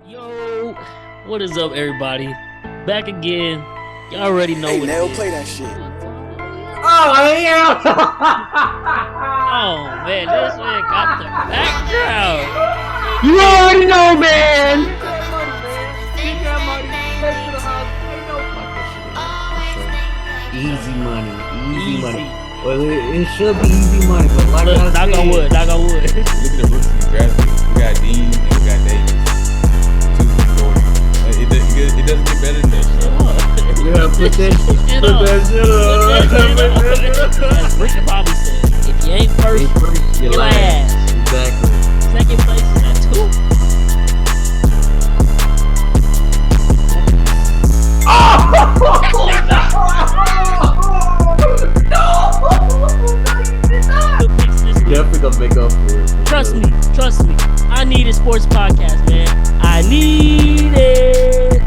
Yo, what is up, everybody? Back again. Y'all already know Hey, what Nell, it is. play that shit. Oh yeah! Oh man, this man got the background. You already know, man. Get that money, man. Get that money. Take to the house. Ain't no easy money. Easy money. Well, it should be easy money, but like Look, I knock said, on wood, knock on wood. Look at the rookies we drafted. We got Dean and we got Davis. Two from Florida. It doesn't get better than that shit. yeah, put that shit up. As Ricky Bobby said, if you ain't first, You're you're last. last. Exactly. Second place is at 2. Definitely gonna make up for it. Trust me. I need a sports podcast, man. I need it.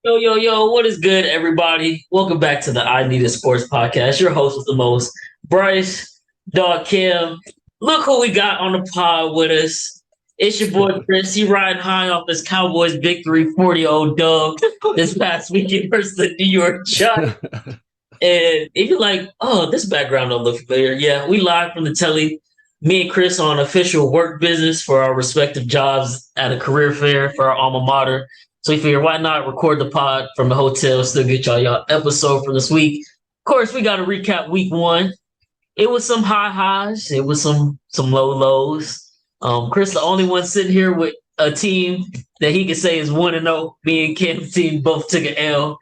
We out. Yo, what is good, everybody? Welcome back to the I Need a Sports podcast. Your host with the most, Bryce, Dog Kim. Look who we got on the pod with us. It's your boy Chris. He riding high off this Cowboys victory, 40-0 dub this past weekend versus the New York Giants. And if you're like, oh, this background don't look familiar. Yeah, we live from the telly. Me and Chris on official work business for our respective jobs at a career fair for our alma mater. So we figure, why not record the pod from the hotel, still get y'all episode for this week. Of course, we got to recap week 1. It was some high highs. It was some low lows. Chris, the only one sitting here with a team that he could say is 1-0. Me and Kim's team both took an L.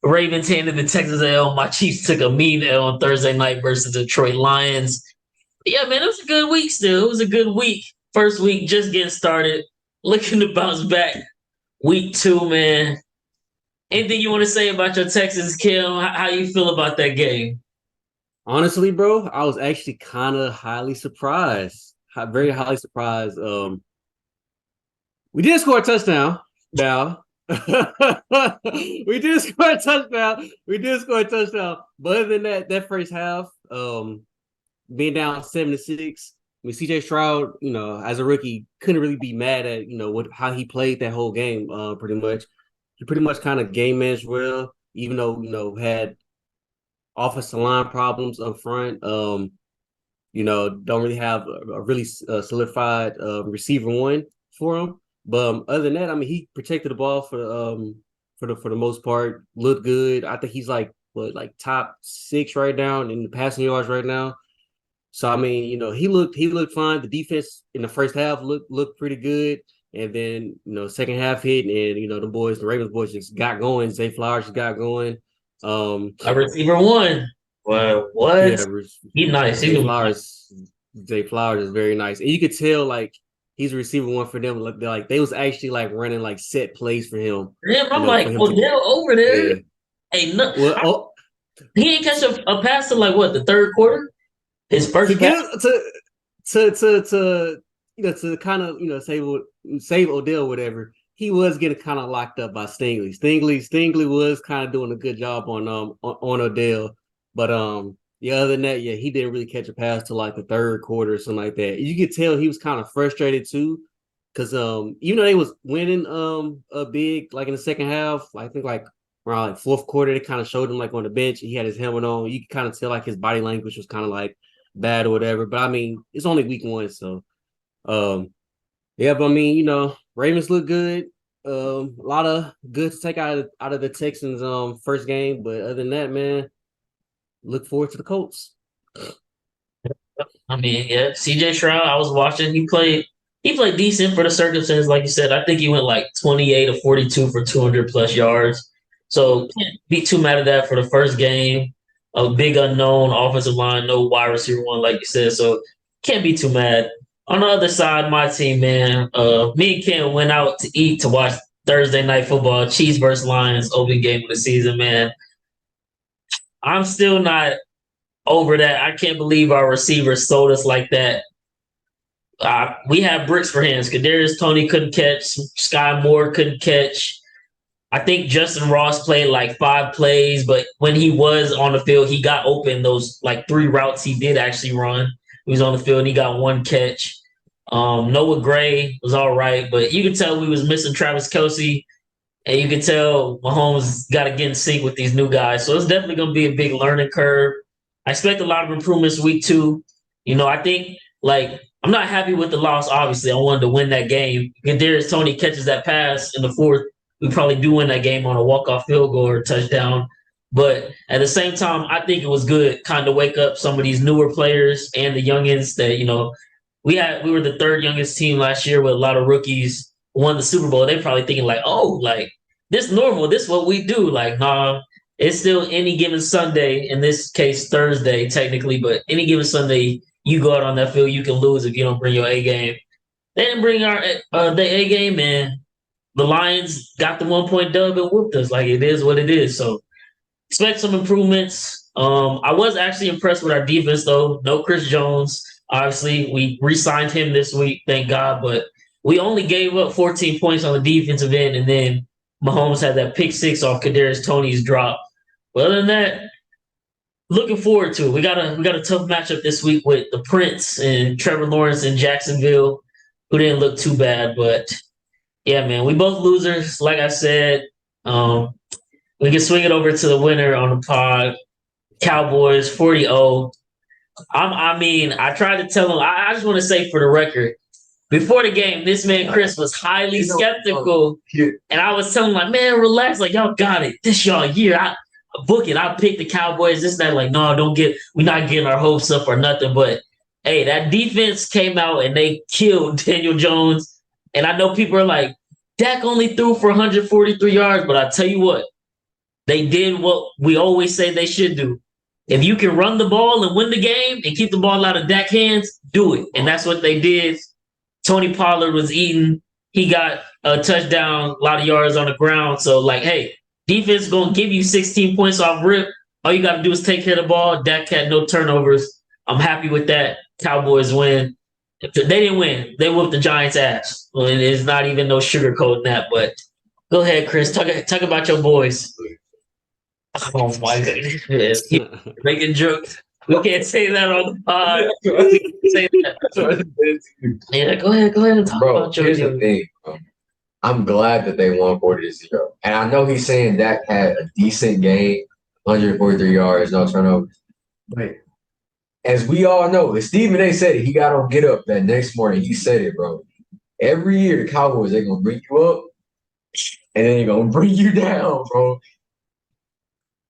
Ravens handed the Texans L. My Chiefs took a mean L on Thursday night versus the Detroit Lions. But yeah, man, it was a good week still. It was a good week. First week just getting started. Looking to bounce back. Week 2, man. Anything you want to say about your Texans, Kim? How you feel about that game? Honestly, bro, I was actually kind of highly surprised. Very highly surprised. We did score a touchdown. Now, we did score a touchdown. But other than that first half, being down 7-6, I mean, CJ Stroud, as a rookie, couldn't really be mad at how he played that whole game. Pretty much, he pretty much kind of game managed well, even though had offensive line problems up front. Don't really have a really solidified receiver one for him. But other than that, I mean, he protected the ball for the most part. Looked good. I think he's like top 6 right now in the passing yards right now. So I mean, he looked fine. The defense in the first half looked pretty good. And then, second half hit, and the Ravens boys just got going. Zay Flowers just got going. A receiver one. Well, what? Yeah, He's nice. Zay Flowers is very nice. And you could tell he's a receiver one for them. They was actually running set plays for him. Yeah, I'm like, Odell over there. Yeah. Hey, no, he didn't catch a pass in the third quarter. His first pass to kind of save Odell, whatever. He was getting kind of locked up by Stingley. Stingley was kind of doing a good job on Odell, but other than that, yeah, he didn't really catch a pass till the third quarter or something like that. You could tell he was kind of frustrated too, because even though they was winning a big in the second half, I think around fourth quarter, they kind of showed him on the bench. He had his helmet on. You could kind of tell his body language was kind of bad or whatever. But I mean, it's only week 1, so yeah. But I mean, Ravens look good. A lot of good to take out of the Texans first game. But other than that, man, look forward to the Colts. I mean, yeah, CJ Stroud, I was watching. He played decent for the circumstances, like you said. I think he went 28 or 42 for 200 plus yards. So can't be too mad at that for the first game. A big unknown offensive line, no wide receiver one, like you said. So can't be too mad. On the other side, my team, man, me and Ken went out to eat to watch Thursday night football, Chiefs versus Lions, opening game of the season, man. I'm still not over that. I can't believe our receivers sold us like that. We have bricks for hands. Kadarius Toney couldn't catch. Sky Moore couldn't catch. I think Justin Ross played 5 plays, but when he was on the field, he got open those 3 routes he did actually run. He was on the field and he got 1 catch. Noah Gray was all right, but you could tell we was missing Travis Kelce, and you could tell Mahomes got to get in sync with these new guys. So it's definitely going to be a big learning curve. I expect a lot of improvements week 2. I think I'm not happy with the loss. Obviously, I wanted to win that game. If Kadarius Toney catches that pass in the 4th, we probably do win that game on a walk-off field goal or touchdown. But at the same time, I think it was good kind of wake up some of these newer players and the youngins that, we were the 3rd youngest team last year with a lot of rookies who won the Super Bowl. They're probably thinking this normal, this is what we do. Nah, it's still any given Sunday, in this case Thursday technically, but any given Sunday you go out on that field, you can lose if you don't bring your A game. They didn't bring the A game, and the Lions got the 1-point dub and whooped us. It is what it is. So expect some improvements. I was actually impressed with our defense, though. No Chris Jones. Obviously, we re-signed him this week, thank God. But we only gave up 14 points on the defensive end, and then Mahomes had that pick-6 off Kadarius Toney's drop. But other than that, looking forward to it. We got a tough matchup this week with the Prince and Trevor Lawrence in Jacksonville, who didn't look too bad. But yeah, man, we both losers. Like I said, we can swing it over to the winner on the pod. Cowboys 40-0. I tried to tell him. I just want to say for the record, before the game, this man Chris was highly skeptical, and I was telling him man, relax, y'all got it. This y'all year. I book it. I'll pick the Cowboys. This and that. No, we're not getting our hopes up or nothing. But hey, that defense came out and they killed Daniel Jones. And I know people are like, Dak only threw for 143 yards, but I tell you what, they did what we always say they should do. If you can run the ball and win the game and keep the ball out of Dak's hands, do it. And that's what they did. Tony Pollard was eating. He got a touchdown, a lot of yards on the ground. So, hey, defense going to give you 16 points off rip. All you got to do is take care of the ball. Dak had no turnovers. I'm happy with that. Cowboys win. They didn't win. They whooped the Giants' ass. Well, it's not even no sugarcoating that. But go ahead, Chris. Talk about your boys. Oh, my goodness. Making jokes. We can't say that on the pod. We can't say that. Yeah, go ahead and talk about your here's the thing. I'm glad that they won 40-0. And I know he's saying Dak had a decent game, 143 yards, no turnovers. But as we all know, as Stephen A. said it, he got on Get Up that next morning. He said it, bro. Every year, the Cowboys, they're going to bring you up, and then they're going to bring you down, bro.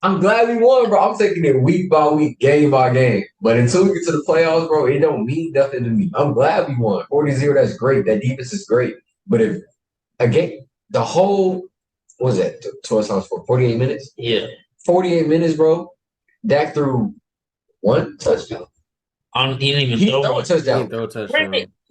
I'm glad we won, bro. I'm taking it week by week, game by game. But until we get to the playoffs, bro, it don't mean nothing to me. I'm glad we won. 40-0, that's great. That defense is great. But if again, the whole, what was that? 12 times 4, 48 minutes? Yeah. 48 minutes, bro. Dak threw 1 touchdown. He didn't even throw a touchdown.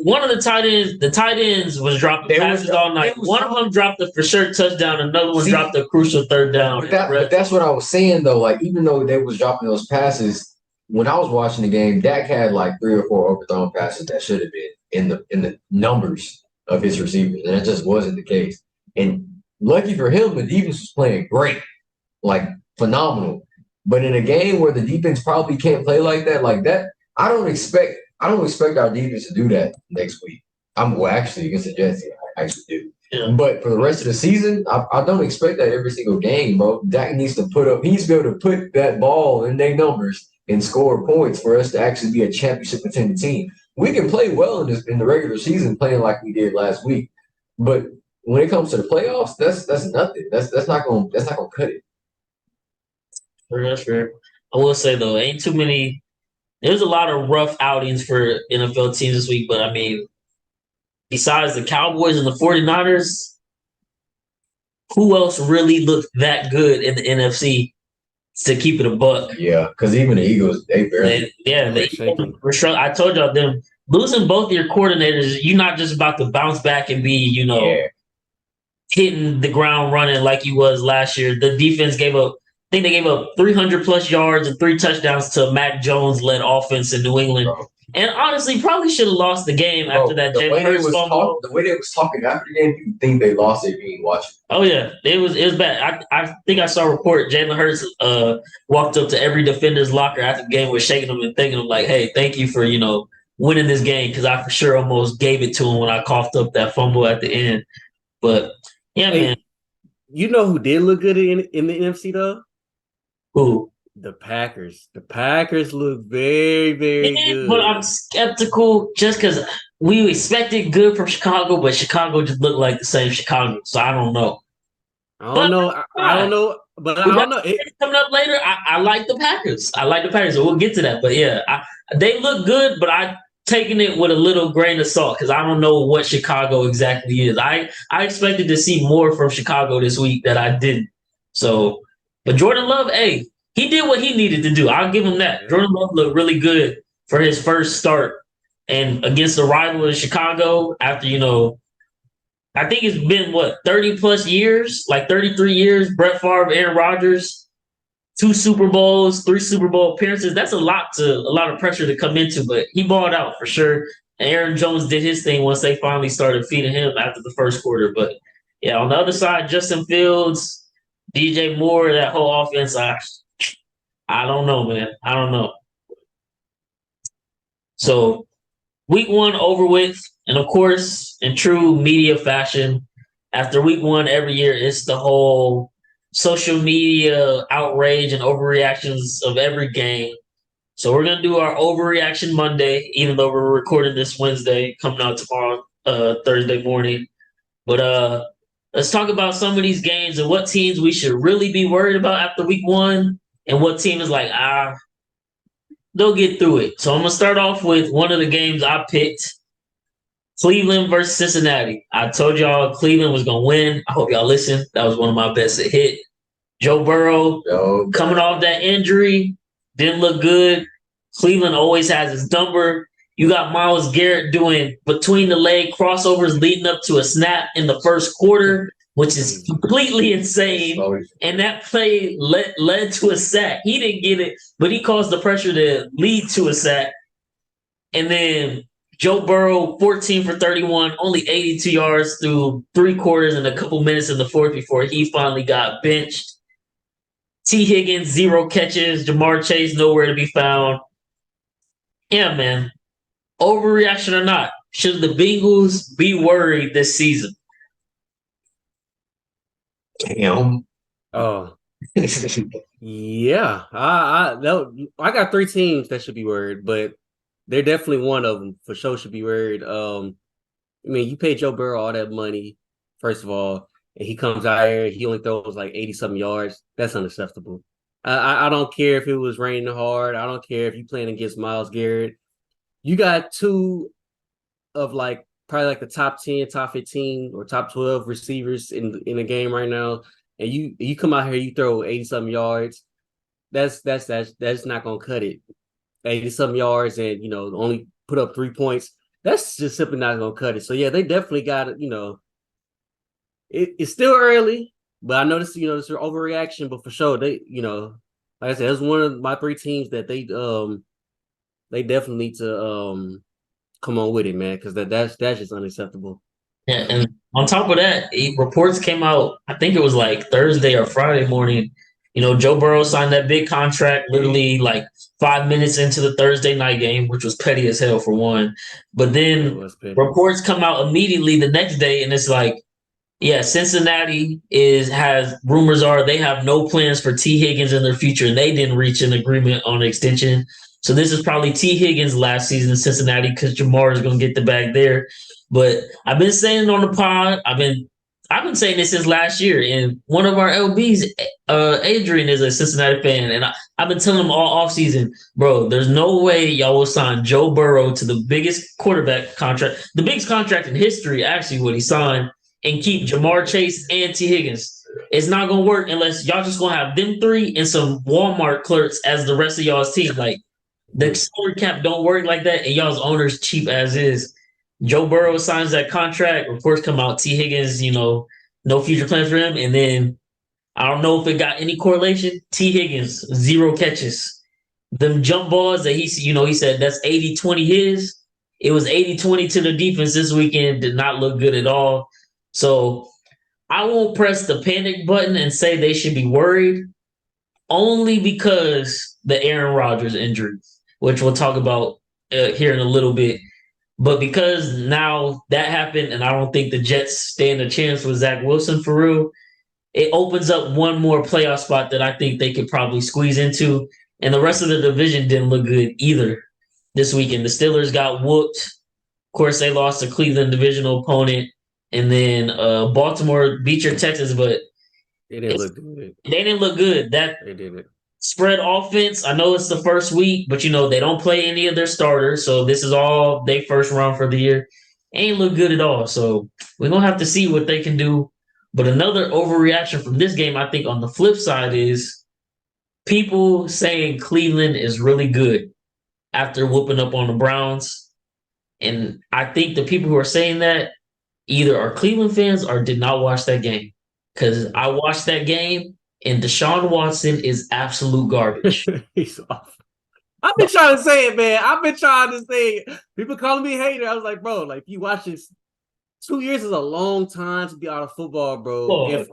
One of the tight ends was dropping passes all night. One of them dropped a for sure touchdown. Another one dropped a crucial 3rd down. But that's what I was saying, though. Even though they was dropping those passes, when I was watching the game, Dak had 3 or 4 overthrown passes that should have been in the numbers of his receivers, and it just wasn't the case. And lucky for him, the defense was playing great, phenomenal. But in a game where the defense probably can't play like that, I don't expect our defense to do that next week. Actually against the Jets, I actually do. Yeah. But for the rest of the season, I don't expect that every single game, bro. Dak needs to be able to put that ball in their numbers and score points for us to actually be a championship contending team. We can play well in the regular season, playing like we did last week. But when it comes to the playoffs, that's nothing. That's not gonna cut it. That's fair. I will say though, ain't too many. There's a lot of rough outings for NFL teams this week, but besides the Cowboys and the 49ers, who else really looked that good in the NFC to keep it a buck? Yeah, because even the Eagles, they barely. I told y'all, them losing both your coordinators, you're not just about to bounce back and be, hitting the ground running like you was last year. The defense gave up. I think they gave up 300-plus yards and 3 touchdowns to Mac Jones-led offense in New England. Bro. And honestly, probably should have lost the game after that. The way they was talking after the game, you think they lost it being watching. Oh, yeah. It was bad. I think I saw a report. Jalen Hurts walked up to every defender's locker after the game, was shaking them and thanking them hey, thank you for, winning this game because I for sure almost gave it to him when I coughed up that fumble at the end. But yeah, Hey, man. you know who did look good in the NFC though? Who? The Packers. The Packers look very, very Yeah, but good. I'm skeptical just because we expected good from Chicago, but Chicago just looked like the same Chicago. So I don't know. I don't But know. I don't know. But we I got don't know. coming up later. I like the Packers. I like the Packers. So we'll get to that. But yeah, they look good, but I taking it with a little grain of salt because I don't know what Chicago exactly is. I expected to see more from Chicago this week that I didn't. So, but Jordan Love, hey, he did what he needed to do. I'll give him that. Jordan Love looked really good for his first start and against the rival in Chicago after I think it's been 30 plus years, like 33 years. Brett Favre, Aaron Rodgers, 2 Super Bowls, 3 Super Bowl appearances. That's a lot of pressure to come into, but he balled out for sure. And Aaron Jones did his thing once they finally started feeding him after the first quarter. But yeah, on the other side, Justin Fields, DJ Moore, that whole offense, I don't know, man. I don't know. So week one over with, and of course, in true media fashion, after week one every year, it's the whole social media outrage and overreactions of every game. So we're gonna do our overreaction Monday, even though we're recording this Wednesday, coming out tomorrow, Thursday morning. But let's talk about some of these games and what teams we should really be worried about after week one, and what team is like, they'll get through it. So I'm gonna start off with one of the games I picked. Cleveland versus Cincinnati. I told y'all Cleveland was gonna win. I hope y'all listened. That was one of my bets to hit. Joe Burrow coming off that injury didn't look good. Cleveland always has his number. You got Myles Garrett doing between the leg crossovers leading up to a snap in the first quarter, which is completely insane. And that play led to a sack. He didn't get it, but he caused the pressure to lead to a sack. And then Joe Burrow, 14 for 31, only 82 yards through 3 quarters and a couple minutes in the fourth before he finally got benched. T. Higgins, 0 catches. Jamar Chase, nowhere to be found. Yeah, man. Overreaction or not, should the Bengals be worried this season? Damn. Oh, yeah. I got 3 teams that should be worried, but they're definitely one of them for sure should be worried. I mean, you pay Joe Burrow all that money, first of all, and he comes out here, he only throws like 80-something yards. That's unacceptable. I don't care if it was raining hard. I don't care if you're playing against Myles Garrett. You got 2 of probably like the top 10, top 15, or top 12 receivers in the game right now, and you come out here, you throw 80-something yards. That's not gonna cut it. 80-something yards and only put up 3 points. That's just simply not gonna cut it. So yeah, they definitely got it. It's still early, but I noticed this is an overreaction. But for sure, they like I said, it's one of my 3 teams that they definitely need to come on with it, man, because that's just unacceptable. Yeah, and on top of that, reports came out, I think it was like Thursday or Friday morning. Joe Burrow signed that big contract literally like 5 minutes into the Thursday night game, which was petty as hell for one. But then reports come out immediately the next day, and it's like, yeah, Cincinnati has rumors are they have no plans for T. Higgins in their future, and they didn't reach an agreement on an extension. So this is probably T. Higgins' last season in Cincinnati because Jamar is going to get the bag there. But I've been saying it on the pod. I've been saying this since last year. And one of our LBs, Adrian, is a Cincinnati fan, and I've been telling him all offseason, bro, there's no way y'all will sign Joe Burrow to the biggest quarterback contract, the biggest contract in history, actually, what he signed, and keep Jamar Chase and T. Higgins. It's not going to work unless y'all just going to have them 3 and some Walmart clerks as the rest of y'all's team. Like, the salary cap don't work like that, and y'all's owner's cheap as is. Joe Burrow signs that contract. Reports come out. T. Higgins, no future plans for him. And then I don't know if it got any correlation. T. Higgins, 0 catches. Them jump balls that he said that's 80-20 his. It was 80-20 to the defense this weekend. Did not look good at all. So I won't press the panic button and say they should be worried, only because the Aaron Rodgers injury, which we'll talk about here in a little bit. But because now that happened, and I don't think the Jets stand a chance with Zach Wilson for real, it opens up one more playoff spot that I think they could probably squeeze into. And the rest of the division didn't look good either this weekend. The Steelers got whooped. Of course, they lost to Cleveland divisional opponent. And then Baltimore beat your Texans, but They didn't look good. they didn't look good. That They didn't. spread offense, I know it's the first week, but they don't play any of their starters. So this is all their first run for the year. Ain't look good at all. So we're going to have to see what they can do. But another overreaction from this game, I think on the flip side, is people saying Cleveland is really good after whooping up on the Browns. And I think the people who are saying that either are Cleveland fans or did not watch that game. Because I watched that game, and Deshaun Watson is absolute garbage. He's awful. I've been trying to say it, man. I've been trying to say it. People calling me a hater. I was like, bro, like you watch this. 2 years is a long time to be out of football, bro. Oh.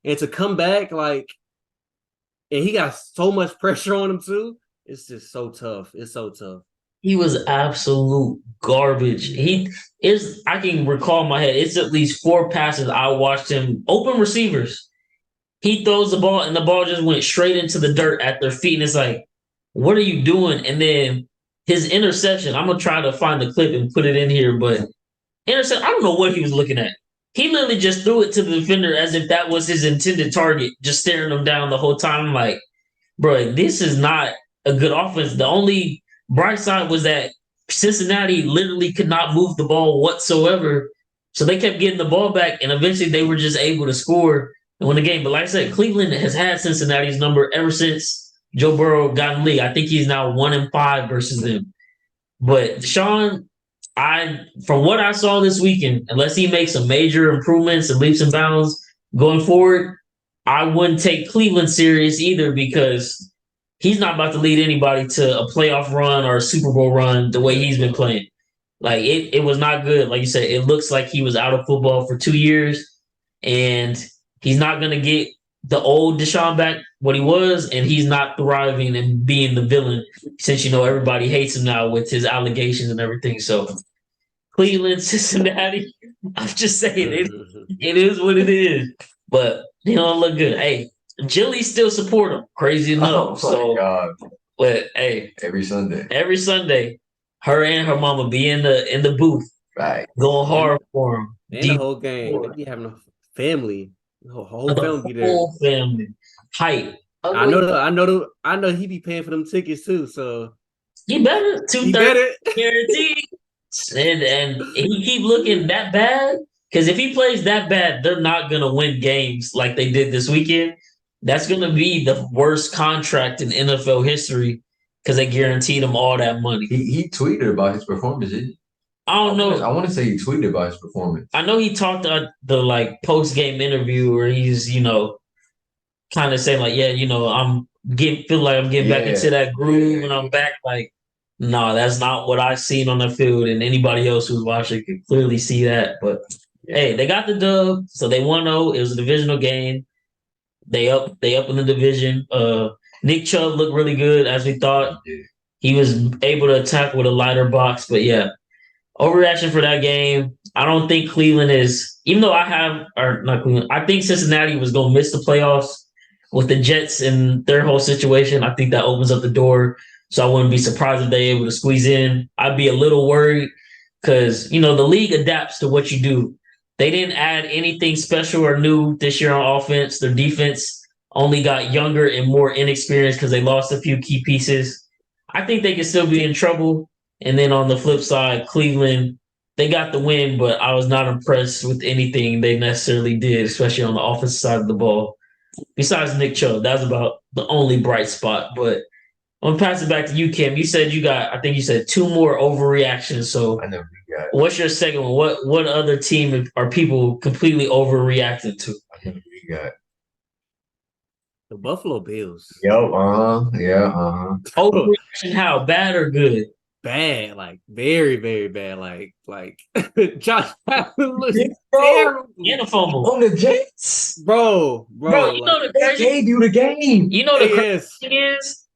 And to come back, like, and he got so much pressure on him too. It's just so tough. It's so tough. He was absolute garbage. I can recall in my head, it's at least 4 passes I watched him, open receivers. He throws the ball, and the ball just went straight into the dirt at their feet. And it's like, what are you doing? And then his interception, I'm going to try to find the clip and put it in here, but interception, I don't know what he was looking at. He literally just threw it to the defender as if that was his intended target, just staring him down the whole time. I'm like, bro, this is not a good offense. The only bright side was that Cincinnati literally could not move the ball whatsoever. So they kept getting the ball back, and eventually they were just able to score and win the game. But like I said, Cleveland has had Cincinnati's number ever since Joe Burrow got in the league. I think he's now 1-5 versus them. But Deshaun, from what I saw this weekend, unless he makes some major improvements and leaps and bounds going forward, I wouldn't take Cleveland serious either, because he's not about to lead anybody to a playoff run or a Super Bowl run the way he's been playing. Like, it was not good. Like you said, it looks like he was out of football for 2 years, and he's not going to get the old Deshaun back what he was, and he's not thriving and being the villain since, everybody hates him now with his allegations and everything. So Cleveland, Cincinnati, I'm just saying it is what it is. But they don't look good. Hey, Jilly still support him. Crazy enough. God. But hey, every Sunday, her and her mama be in the booth, right, going hard for him. And the whole game, they be having a family. The whole family be there. Whole family. Hype. I know he be paying for them tickets too. So he better. 230 guaranteed. And he keep looking that bad, because if he plays that bad, they're not gonna win games like they did this weekend. That's gonna be the worst contract in NFL history, because they guaranteed him all that money. He tweeted about his performance, didn't he? I don't know. I want to say he tweeted about his performance. I know he talked at the post-game interview where he's, kind of saying I'm feel like I'm getting back into that groove and I'm back. Like, no, that's not what I seen on the field, and anybody else who's watching could clearly see that. But hey, they got the dub, so they 1-0. It was a divisional game. They up in the division. Nick Chubb looked really good, as we thought. He was able to attack with a lighter box, but yeah. Overreaction for that game. I don't think Cleveland is, even though I think Cincinnati was going to miss the playoffs with the Jets and their whole situation. I think that opens up the door. So I wouldn't be surprised if they're able to squeeze in. I'd be a little worried because, the league adapts to what you do. They didn't add anything special or new this year on offense. Their defense only got younger and more inexperienced because they lost a few key pieces. I think they can still be in trouble. And then on the flip side, Cleveland, they got the win, but I was not impressed with anything they necessarily did, especially on the offensive side of the ball. Besides Nick Chubb, that's about the only bright spot. But I'm going to pass it back to you, Kim. You said I think you said 2 more overreactions. So I know we got. What's your second one? What other team are people completely overreacting to? I know we got. The Buffalo Bills. Yep. Yeah. Overreaction how? Bad or good? Bad, like very, very bad. Like Josh Allen looks terrible. And a fumble On the Jets. Bro, you know the they gave you the game. You know the crazy thing is,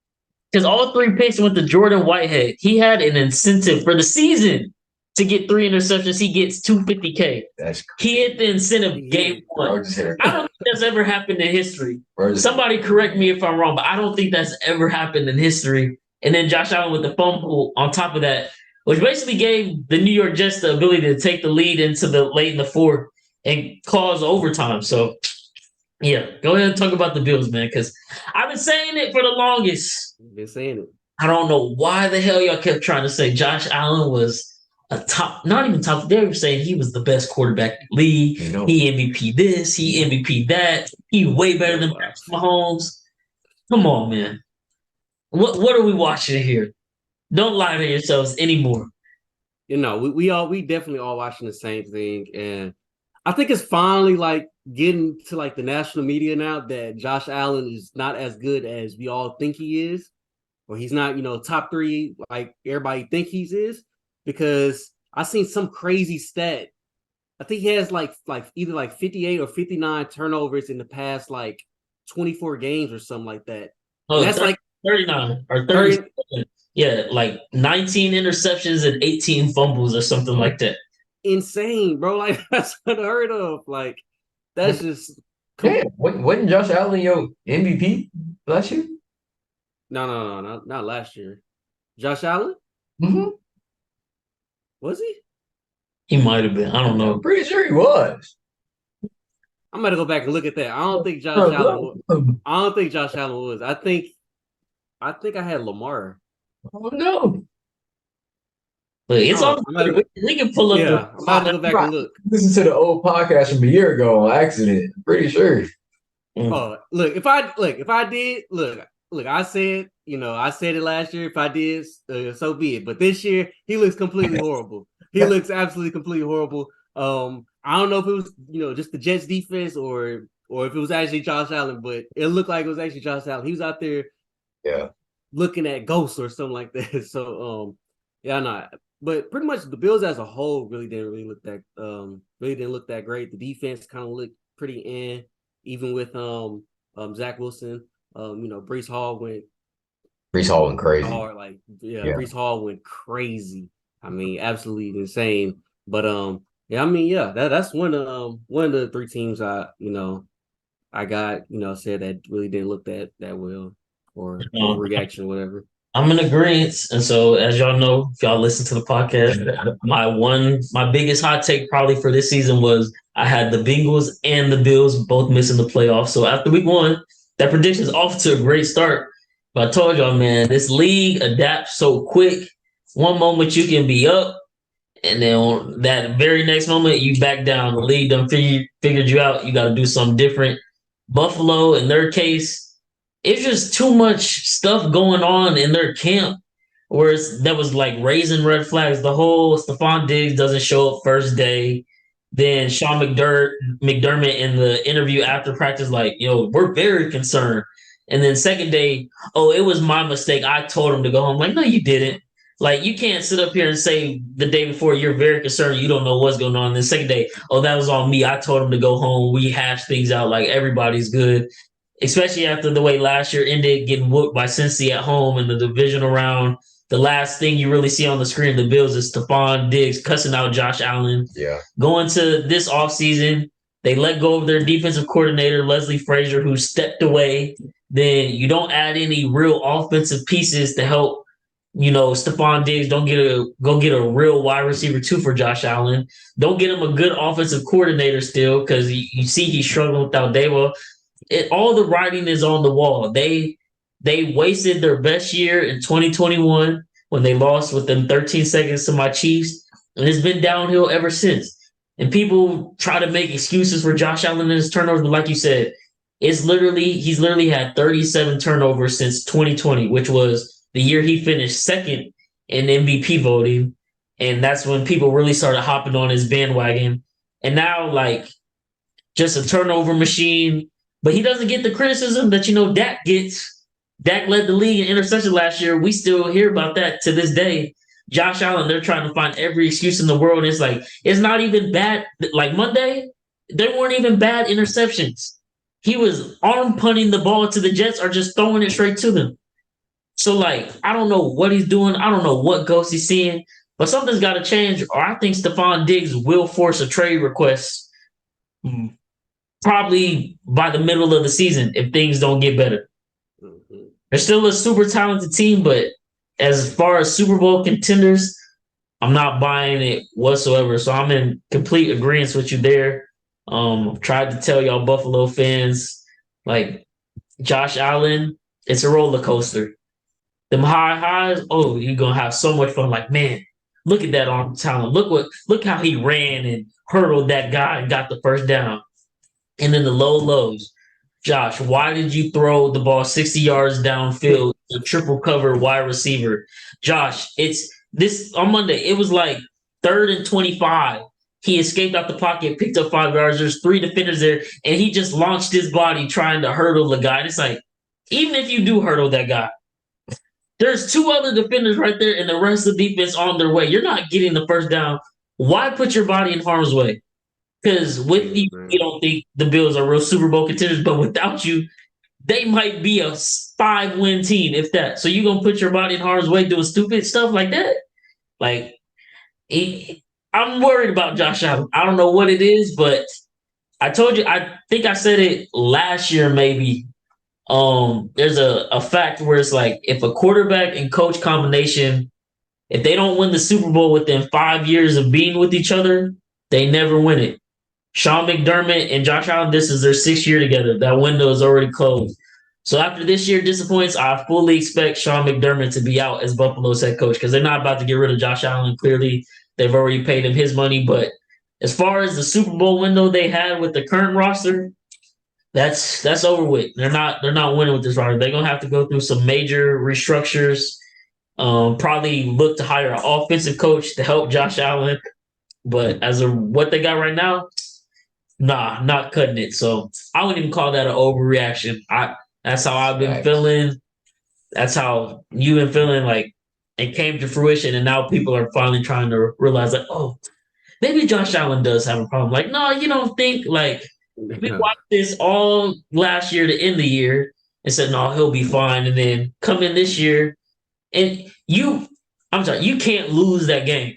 because all 3 picks went to Jordan Whitehead. He had an incentive for the season to get 3 interceptions. He gets $250K. That's He hit the incentive game one. I don't think that's ever happened in history. Somebody correct me if I'm wrong, but I don't think that's ever happened in history. And then Josh Allen with the fumble on top of that, which basically gave the New York Jets the ability to take the lead into the late in the fourth and cause overtime. So, yeah, go ahead and talk about the Bills, man, because I've been saying it for the longest. Been saying it. I don't know why the hell y'all kept trying to say Josh Allen was a top, not even top. They were saying he was the best quarterback in the league. You know. He MVP this, he MVP that. He way better than Patrick Mahomes. Come on, man. What are we watching here? Don't lie to yourselves anymore. You know, we definitely all watching the same thing, and I think it's finally like getting to like the national media now that Josh Allen is not as good as we all think he is, or he's not, top 3 like everybody think he is, because I seen some crazy stat. I think he has like either like 58 or 59 turnovers in the past like 24 games or something like that. Oh, that's 30, like 39 or 30. Yeah, like 19 interceptions and 18 fumbles or something like that. Insane, bro. Like, that's unheard of. Like, that's just. Yeah, wasn't Josh Allen your MVP last year? No, not last year. Josh Allen? Mm-hmm. Was he? He might have been. I don't know. I'm pretty sure he was. I'm gonna go back and look at that. I don't think Josh Allen. I don't think Josh Allen was. I think I had Lamar. Oh no. But it's all we can pull up. Yeah, I'm about to go back and look. Listen to the old podcast from a year ago on accident. I'm pretty sure. Oh, look, if I did, I said, I said it last year. If I did, so be it. But this year, he looks completely horrible. He looks absolutely completely horrible. I don't know if it was, just the Jets defense or if it was actually Josh Allen, but it looked like it was actually Josh Allen. He was out there, looking at ghosts or something like that. So, but pretty much the Bills as a whole really didn't look that great. The defense kind of looked pretty in, even with Zach Wilson. Breece Hall went crazy. Hard, Breece Hall went crazy. I mean, absolutely insane. But that's one of the 3 teams I got, said that really didn't look that well, or overreaction or whatever. I'm in agreement. And so, as y'all know, if y'all listen to the podcast, my biggest hot take probably for this season was I had the Bengals and the Bills both missing the playoffs. So after week 1, that prediction is off to a great start. But I told y'all, man, this league adapts so quick. One moment you can be up, and then on that very next moment you back down. The league done figured you out. You got to do something different. Buffalo, in their case, it's just too much stuff going on in their camp, where that was like raising red flags. The whole Stephon Diggs doesn't show up first day. Then Sean McDermott in the interview after practice, like, we're very concerned. And then second day, it was my mistake. I told him to go home. Like, no, you didn't. Like, you can't sit up here and say the day before you're very concerned, you don't know what's going on. And the second day, that was on me. I told him to go home. We hashed things out like everybody's good, especially after the way last year ended, getting whooped by Cincy at home in the divisional round. The last thing you really see on the screen of the Bills is Stephon Diggs cussing out Josh Allen. Yeah. Going to this offseason, they let go of their defensive coordinator, Leslie Frazier, who stepped away. Then you don't add any real offensive pieces to help, Stephon Diggs. Don't get a real wide receiver 2 for Josh Allen. Don't get him a good offensive coordinator still, because you see he's struggling without Davo. All the writing is on the wall. They wasted their best year in 2021 when they lost within 13 seconds to my Chiefs, and it's been downhill ever since. And people try to make excuses for Josh Allen and his turnovers, but like you said, he's literally had 37 turnovers since 2020, which was the year he finished second in MVP voting, and that's when people really started hopping on his bandwagon. And now, just a turnover machine, but he doesn't get the criticism that Dak gets. Dak led the league in interception last year. We still hear about that to this day. Josh Allen, they're trying to find every excuse in the world. It's it's not even bad. Like Monday, there weren't even bad interceptions. He was arm punting the ball to the Jets or just throwing it straight to them. So, like, I don't know what he's doing. I don't know what ghost he's seeing, but something's got to change, or I think Stephon Diggs will force a trade request probably by the middle of the season if things don't get better. They're still a super talented team, but as far as Super Bowl contenders, I'm not buying it whatsoever. So I'm in complete agreement with you there. Tried to tell y'all Buffalo fans, like Josh Allen, it's a roller coaster. Them high highs, oh, you're gonna have so much fun. Like, man, look at that arm talent. Look how he ran and hurdled that guy and got the first down. And then the low lows. Josh, why did you throw the ball 60 yards downfield to triple cover wide receiver? Josh, it's this on Monday. It was like 3rd and 25. He escaped out the pocket, picked up 5 yards. There's 3 defenders there, and he just launched his body trying to hurdle the guy. And it's like, even if you do hurdle that guy, there's 2 other defenders right there, and the rest of the defense on their way. You're not getting the first down. Why put your body in harm's way? Because with you, you don't think the Bills are real Super Bowl contenders, but without you, they might be a 5-win team, if that. So you're going to put your body in harm's way doing stupid stuff like that? Like, I'm worried about Josh Allen. I don't know what it is, but I told you, I think I said it last year maybe. There's a fact where it's like if a quarterback and coach combination, if they don't win the Super Bowl within 5 years of being with each other, they never win it. Sean McDermott and Josh Allen, this is their 6th year together. That window is already closed. So after this year disappoints, I fully expect Sean McDermott to be out as Buffalo's head coach because they're not about to get rid of Josh Allen. Clearly, they've already paid him his money. But as far as the Super Bowl window they had with the current roster, that's over with. They're not winning with this roster. They're gonna have to go through some major restructures. Probably look to hire an offensive coach to help Josh Allen. But as of what they got right now, nah, not cutting it. So I wouldn't even call that an overreaction. That's how I've been feeling. That's how you've been feeling. Like it came to fruition, and now people are finally trying to realize, like, oh, maybe Josh Allen does have a problem. Like, no, you don't think. Like we watched this all last year to end the year and said, no, he'll be fine. And then come in this year, and I'm sorry, you can't lose that game.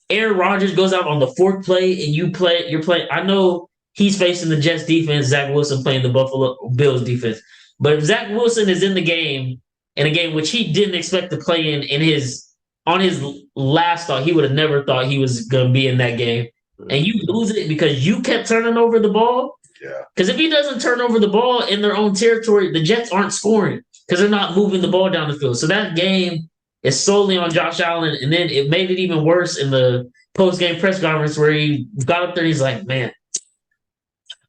Aaron Rodgers goes out on the 4th play, and you're playing. I know he's facing the Jets defense, Zach Wilson playing the Buffalo Bills defense. But if Zach Wilson is in the game, in a game which he didn't expect to play on his last thought, he would have never thought he was going to be in that game. And you lose it because you kept turning over the ball. Yeah. Because if he doesn't turn over the ball in their own territory, the Jets aren't scoring because they're not moving the ball down the field. So that game is solely on Josh Allen. And then it made it even worse in the post-game press conference where he got up there and he's like, man,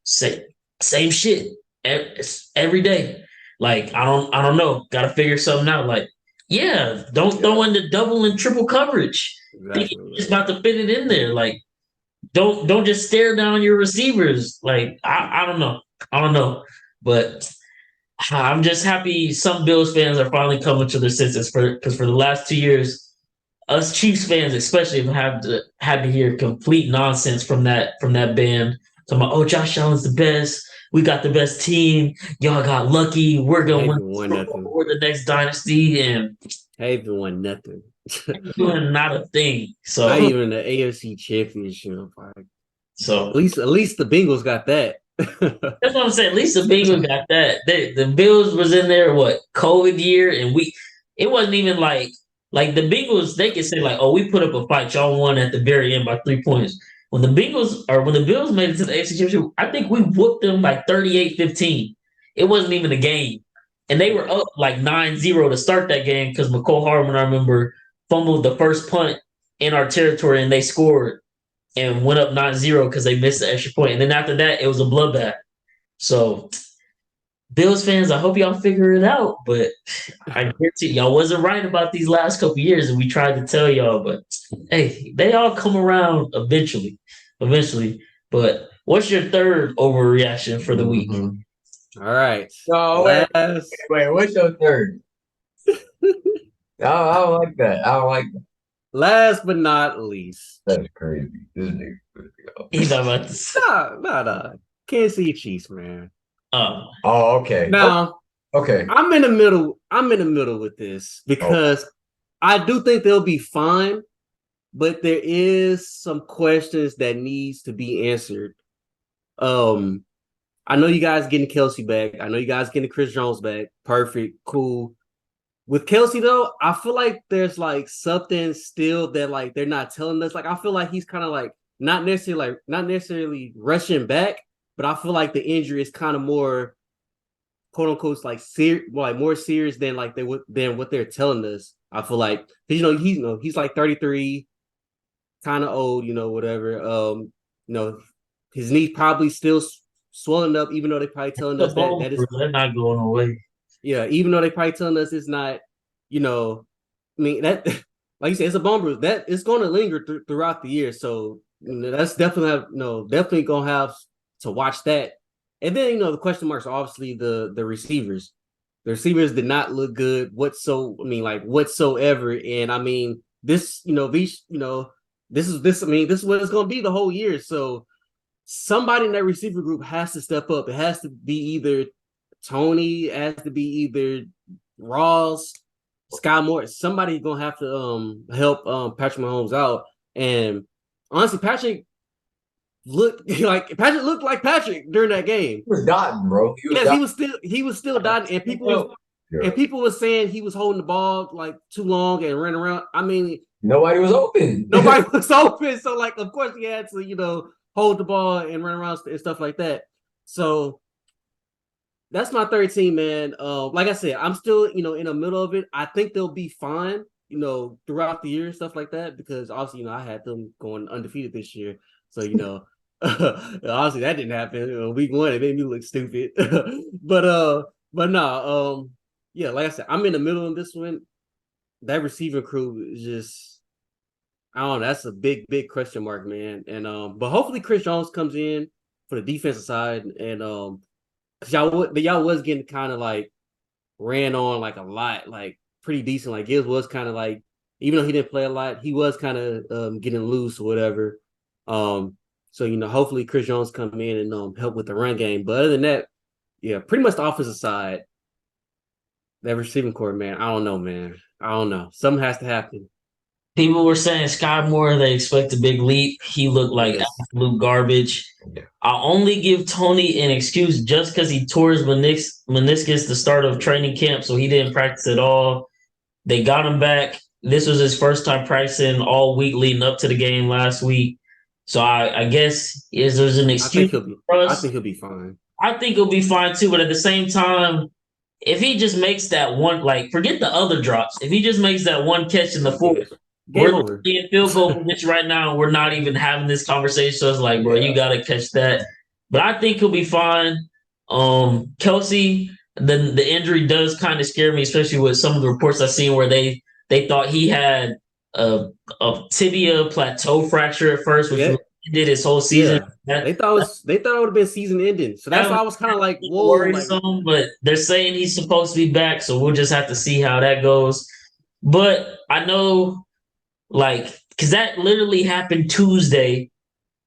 same shit every day. Like, I don't know. Got to figure something out. Like, yeah, don't throw in the double and triple coverage. Exactly. You're just about to fit it in there. Like, don't just stare down your receivers. Like, I don't know. I don't know. But I'm just happy some Bills fans are finally coming to their senses because for the last 2 years, us Chiefs fans especially have had to hear complete nonsense from that band. Talking about, oh, Josh Allen's the best. We got the best team. Y'all got lucky. We're gonna win the next dynasty, and haven't won nothing. Doing not a thing. So not even the AFC Championship. So at least the Bengals got that. That's what I'm saying. At least the Bengals got that. The Bills was in there COVID year, and it wasn't even like the Bengals. They could say like, oh, we put up a fight. Y'all won at the very end by 3 points. When the Bills made it to the AFC Championship, I think we whooped them like 38-15. It wasn't even a game. And they were up like 9-0 to start that game because McCole Hardman, I remember, fumbled the first punt in our territory and they scored and went up 9-0 because they missed the extra point. And then after that, it was a bloodbath. So, Bills fans, I hope y'all figure it out. But I guarantee y'all wasn't right about these last couple years, and we tried to tell y'all. But hey, they all come around eventually. But what's your third overreaction for the week? Mm-hmm. All right. No, wait. What's your third? I don't like that. Last but not least. That's crazy. This nigga. He's not about to. Nah. Can't see Chiefs, man. Oh, okay. Now, Okay. I'm in the middle. I'm in the middle with this because I do think they'll be fine, but there is some questions that needs to be answered. I know you guys getting Kelsey back. I know you guys getting Chris Jones back. Perfect, cool. With Kelsey though, I feel like there's like something still that like they're not telling us. Like I feel like he's kind of like not necessarily rushing back, but I feel like the injury is kind of more quote unquote like more serious than like than what they're telling us. I feel like he's like 33, kind of old, whatever. His knee probably still swelling up, even though they probably telling us that is they're not going away. yeah, even though they probably telling us it's not, I mean that like you said, it's a bone bruise that it's going to linger throughout the year. So that's definitely gonna have to watch that. And then the question marks are obviously the receivers. The receivers did not look good whatsoever. And I mean this this is what it's gonna be the whole year. So somebody in that receiver group has to step up. It has to be either Tony, it has to be either Ross, Sky Moore. Somebody gonna have to help Patrick Mahomes out. And honestly, Patrick looked like Patrick during that game. He was dotting, bro. He was still dotting, and people was saying he was holding the ball like too long and running around. I mean, nobody was open. Nobody was open. So like, of course, he had to hold the ball and run around and stuff like that. So that's my 13, man. Like I said, I'm still in the middle of it. I think they'll be fine, throughout the year and stuff like that, because obviously I had them going undefeated this year. So obviously that didn't happen. Week 1, it made me look stupid. but no, yeah, like I said, I'm in the middle of this one. That receiver crew is just, I don't know. That's a big question mark, man. And but hopefully Chris Jones comes in for the defensive side, and because y'all was getting kind of like ran on like a lot, like pretty decent. Like Gibbs was kind of like, even though he didn't play a lot, he was kind of getting loose or whatever. So hopefully Chris Jones come in and help with the run game. But other than that, yeah, pretty much the offensive side, that receiving core, man. I don't know, man. I don't know. Something has to happen. People were saying Sky Moore, they expect a big leap. He looked like absolute garbage. I'll only give Tony an excuse just because he tore his meniscus the start of training camp, so he didn't practice at all. They got him back. This was his first time practicing all week leading up to the game last week. So I guess there's an excuse for us. I think he'll be fine. I think he'll be fine too, but at the same time, if he just makes that one, like, forget the other drops. If he just makes that one catch in the fourth, we're in field goal position right now. We're not even having this conversation. So it's like, bro, you got to catch that. But I think he'll be fine. Kelsey, the injury does kind of scare me, especially with some of the reports I've seen where they thought he had a tibia plateau fracture at first, which ended his whole season. Yeah. They thought it would have been season ending. So that's why I was kind of like, whoa. Worrisome, but they're saying he's supposed to be back, so we'll just have to see how that goes. But I know, because that literally happened Tuesday,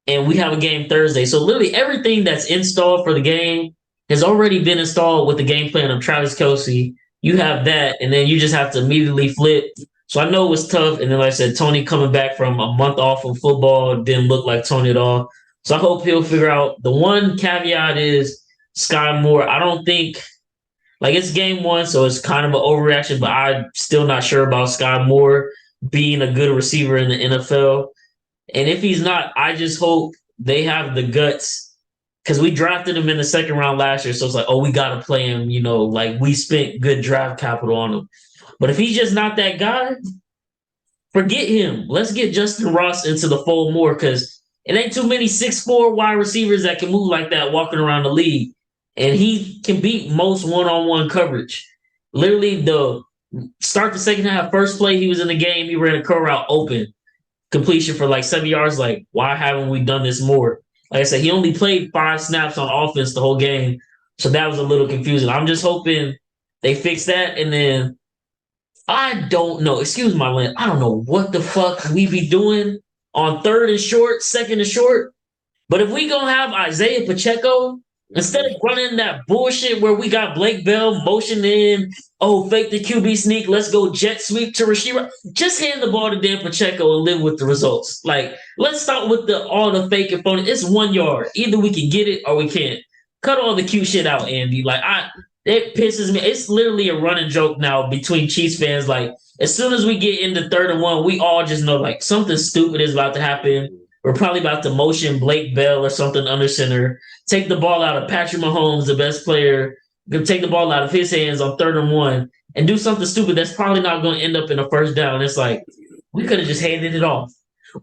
and we have a game Thursday. So literally everything that's installed for the game has already been installed with the game plan of Travis Kelce. You have that, and then you just have to immediately flip. So I know it was tough. And then, like I said, Tony coming back from a month off of football didn't look like Tony at all. So I hope he'll figure out. The one caveat is Sky Moore. I don't think, it's game 1, so it's kind of an overreaction, but I'm still not sure about Sky Moore being a good receiver in the NFL. And if he's not, I just hope they have the guts, because we drafted him in the second round last year. So it's like, oh, we got to play him, we spent good draft capital on him. But if he's just not that guy, forget him. Let's get Justin Ross into the fold more, because it ain't too many 6'4" wide receivers that can move like that walking around the league. And he can beat most one-on-one coverage. Literally, the start the second half, first play he was in the game, he ran a curl route open. Completion for 7 yards. Why haven't we done this more? Like I said, he only played 5 snaps on offense the whole game. So that was a little confusing. I'm just hoping they fix that. And then I don't know. Excuse my language. I don't know what the fuck we be doing on 3rd and short, 2nd and short. But if we gonna have Isaiah Pacheco Instead of running that bullshit where we got Blake Bell motion in, fake the QB sneak, let's go jet sweep to Rashida. Just hand the ball to Dan Pacheco and live with the results. Like, let's start with all the fake and phony. It's 1 yard. Either we can get it or we can't. Cut all the cute shit out, Andy. Like, it pisses me. It's literally a running joke now between Chiefs fans. Like, as soon as we get into 3rd and 1, we all just know like something stupid is about to happen. We're probably about to motion Blake Bell or something under center, take the ball out of Patrick Mahomes, the best player, take the ball out of his hands on 3rd and 1, and do something stupid that's probably not going to end up in a first down. It's like, we could have just handed it off.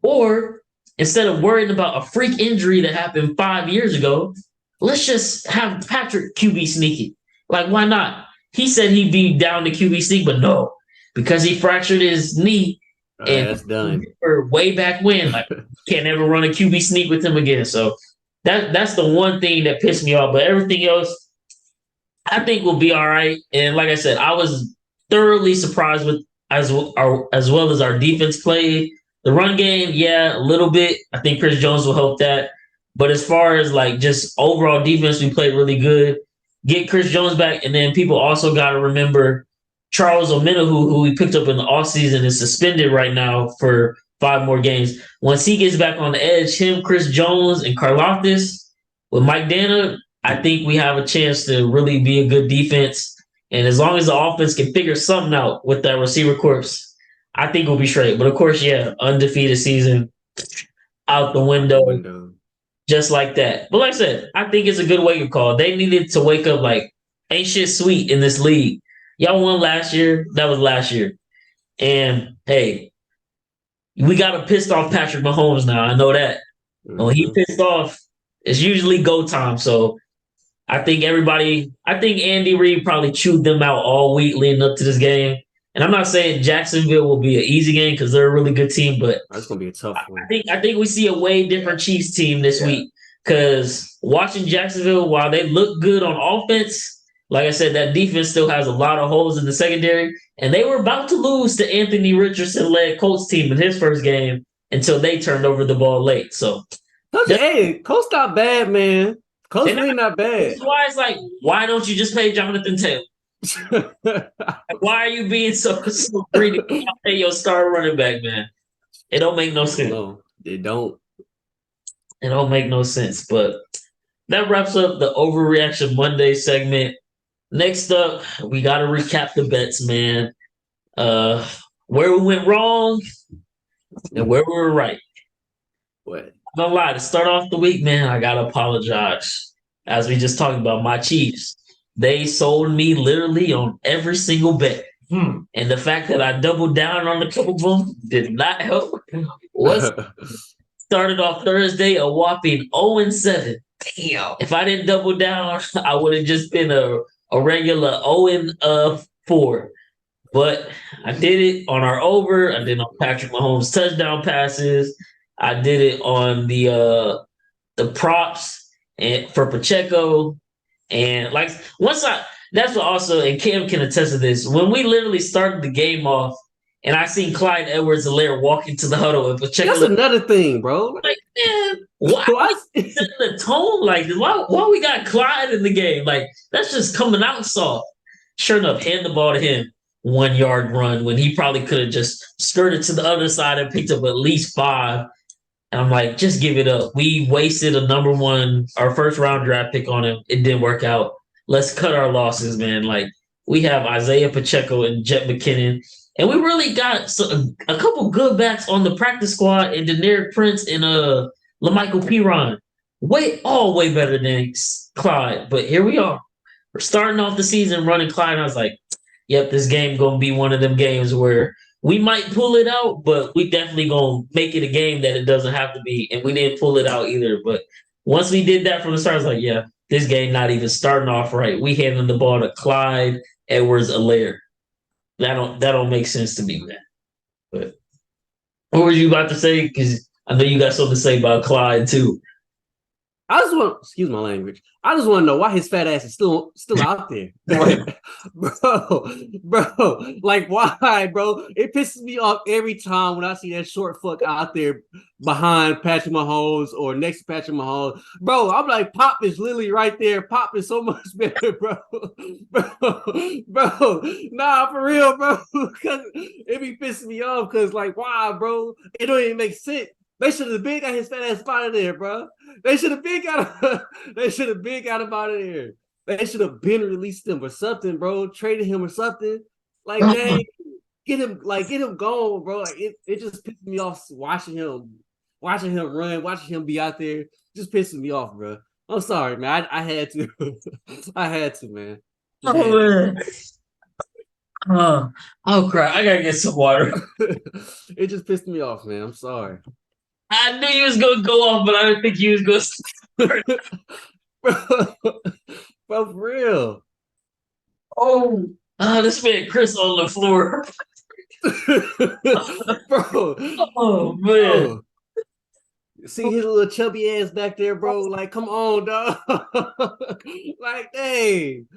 Or instead of worrying about a freak injury that happened 5 years ago, let's just have Patrick QB sneaky. Like, why not? He said he'd be down to QB sneak, but no, because he fractured his knee. And that's done. For way back when, like, can't ever run a QB sneak with him again. So that's the one thing that pissed me off. But everything else, I think will be all right. And like I said, I was thoroughly surprised with as well as our defense played. The run game, yeah, a little bit. I think Chris Jones will help that. But as far as like just overall defense, we played really good. Get Chris Jones back, and then people also got to remember Charles Omenihu, who we picked up in the offseason, is suspended right now for 5 more games. Once he gets back on the edge, him, Chris Jones, and Karlaftis with Mike Dana, I think we have a chance to really be a good defense. And as long as the offense can figure something out with that receiver corps, I think we'll be straight. But of course, yeah, undefeated season out the window. Just like that. But like I said, I think it's a good wake-up call. They needed to wake up like, ain't shit sweet in this league. Y'all won last year. That was last year. And, hey, we got a pissed off Patrick Mahomes now. I know that. When he pissed off, it's usually go time. So I think Andy Reid probably chewed them out all week leading up to this game. And I'm not saying Jacksonville will be an easy game because they're a really good team, but that's gonna be a tough one. I think we see a way different Chiefs team this week because watching Jacksonville, while they look good on offense, like I said, that defense still has a lot of holes in the secondary, and they were about to lose to Anthony Richardson-led Colts team in his first game until they turned over the ball late. So, Colts not bad, man. Colts really not bad. That's why it's like, why don't you just pay Jonathan Taylor? Why are you being so greedy to pay your star running back, man? It don't make no sense. No, it don't. It don't make no sense. But that wraps up the Overreaction Monday segment. Next up, we got to recap the bets, man. Where we went wrong and where we were right. What? I'm gonna lie, to start off the week, man, I gotta apologize. As we just talked about, my Chiefs. They sold me literally on every single bet. And the fact that I doubled down on a couple of them did not help. Started off Thursday a whopping 0-7. Damn. If I didn't double down, I would have just been a regular 0-4. But I did it on our over. I did it on Patrick Mahomes' touchdown passes. I did it on the props and for Pacheco. And like that's what also, and Cam can attest to this. When we literally started the game off, and I seen Clyde Edwards-Helaire walk into the huddle and Pacheco. That's another thing, bro. Like, man, why setting the tone like this? Why we got Clyde in the game? Like, that's just coming out soft. Sure enough, hand the ball to him. 1 yard run when he probably could have just skirted to the other side and picked up at least 5. And I'm like, just give it up. We wasted our first round draft pick on him. It didn't work out. Let's cut our losses, man. Like, we have Isaiah Pacheco and Jet McKinnon. And we really got a couple good backs on the practice squad and Deneric Prince and LaMichael Piron. Way better than Clyde. But here we are. We're starting off the season running Clyde. And I was like, yep, this game going to be one of them games where we might pull it out, but we definitely going to make it a game that it doesn't have to be. And we didn't pull it out either. But once we did that from the start, I was like, yeah, this game not even starting off right. We handing the ball to Clyde Edwards-Helaire. That don't make sense to me, man. But what were you about to say? Because I know you got something to say about Clyde, too. I just want, excuse my language. I just want to know why his fat ass is still out there, bro. Like why, bro? It pisses me off every time when I see that short fuck out there behind Patrick Mahomes or next to Patrick Mahomes, bro. I'm like, Pop is literally right there. Pop is so much better, bro. bro. Nah, for real, bro. Because it be pissing me off. Because like, why, bro? It don't even make sense. They should have been got his fat ass out of there, bro. They should have been got. They should have been got him out of there. They should have been released him or something, bro. Traded him or something. Like, dang, get him gone, bro. Like it just pissed me off watching him run, watching him be out there. Just pissing me off, bro. I'm sorry, man. I had to. I had to, man. Man. Oh crap! I gotta get some water. It just pissed me off, man. I'm sorry. I knew you was gonna go off, but I didn't think you was gonna. Bro, for real. Oh, this man Chris on the floor. Bro. Oh man. Bro. See his little chubby ass back there, bro. Like, come on, dog. Like, dang.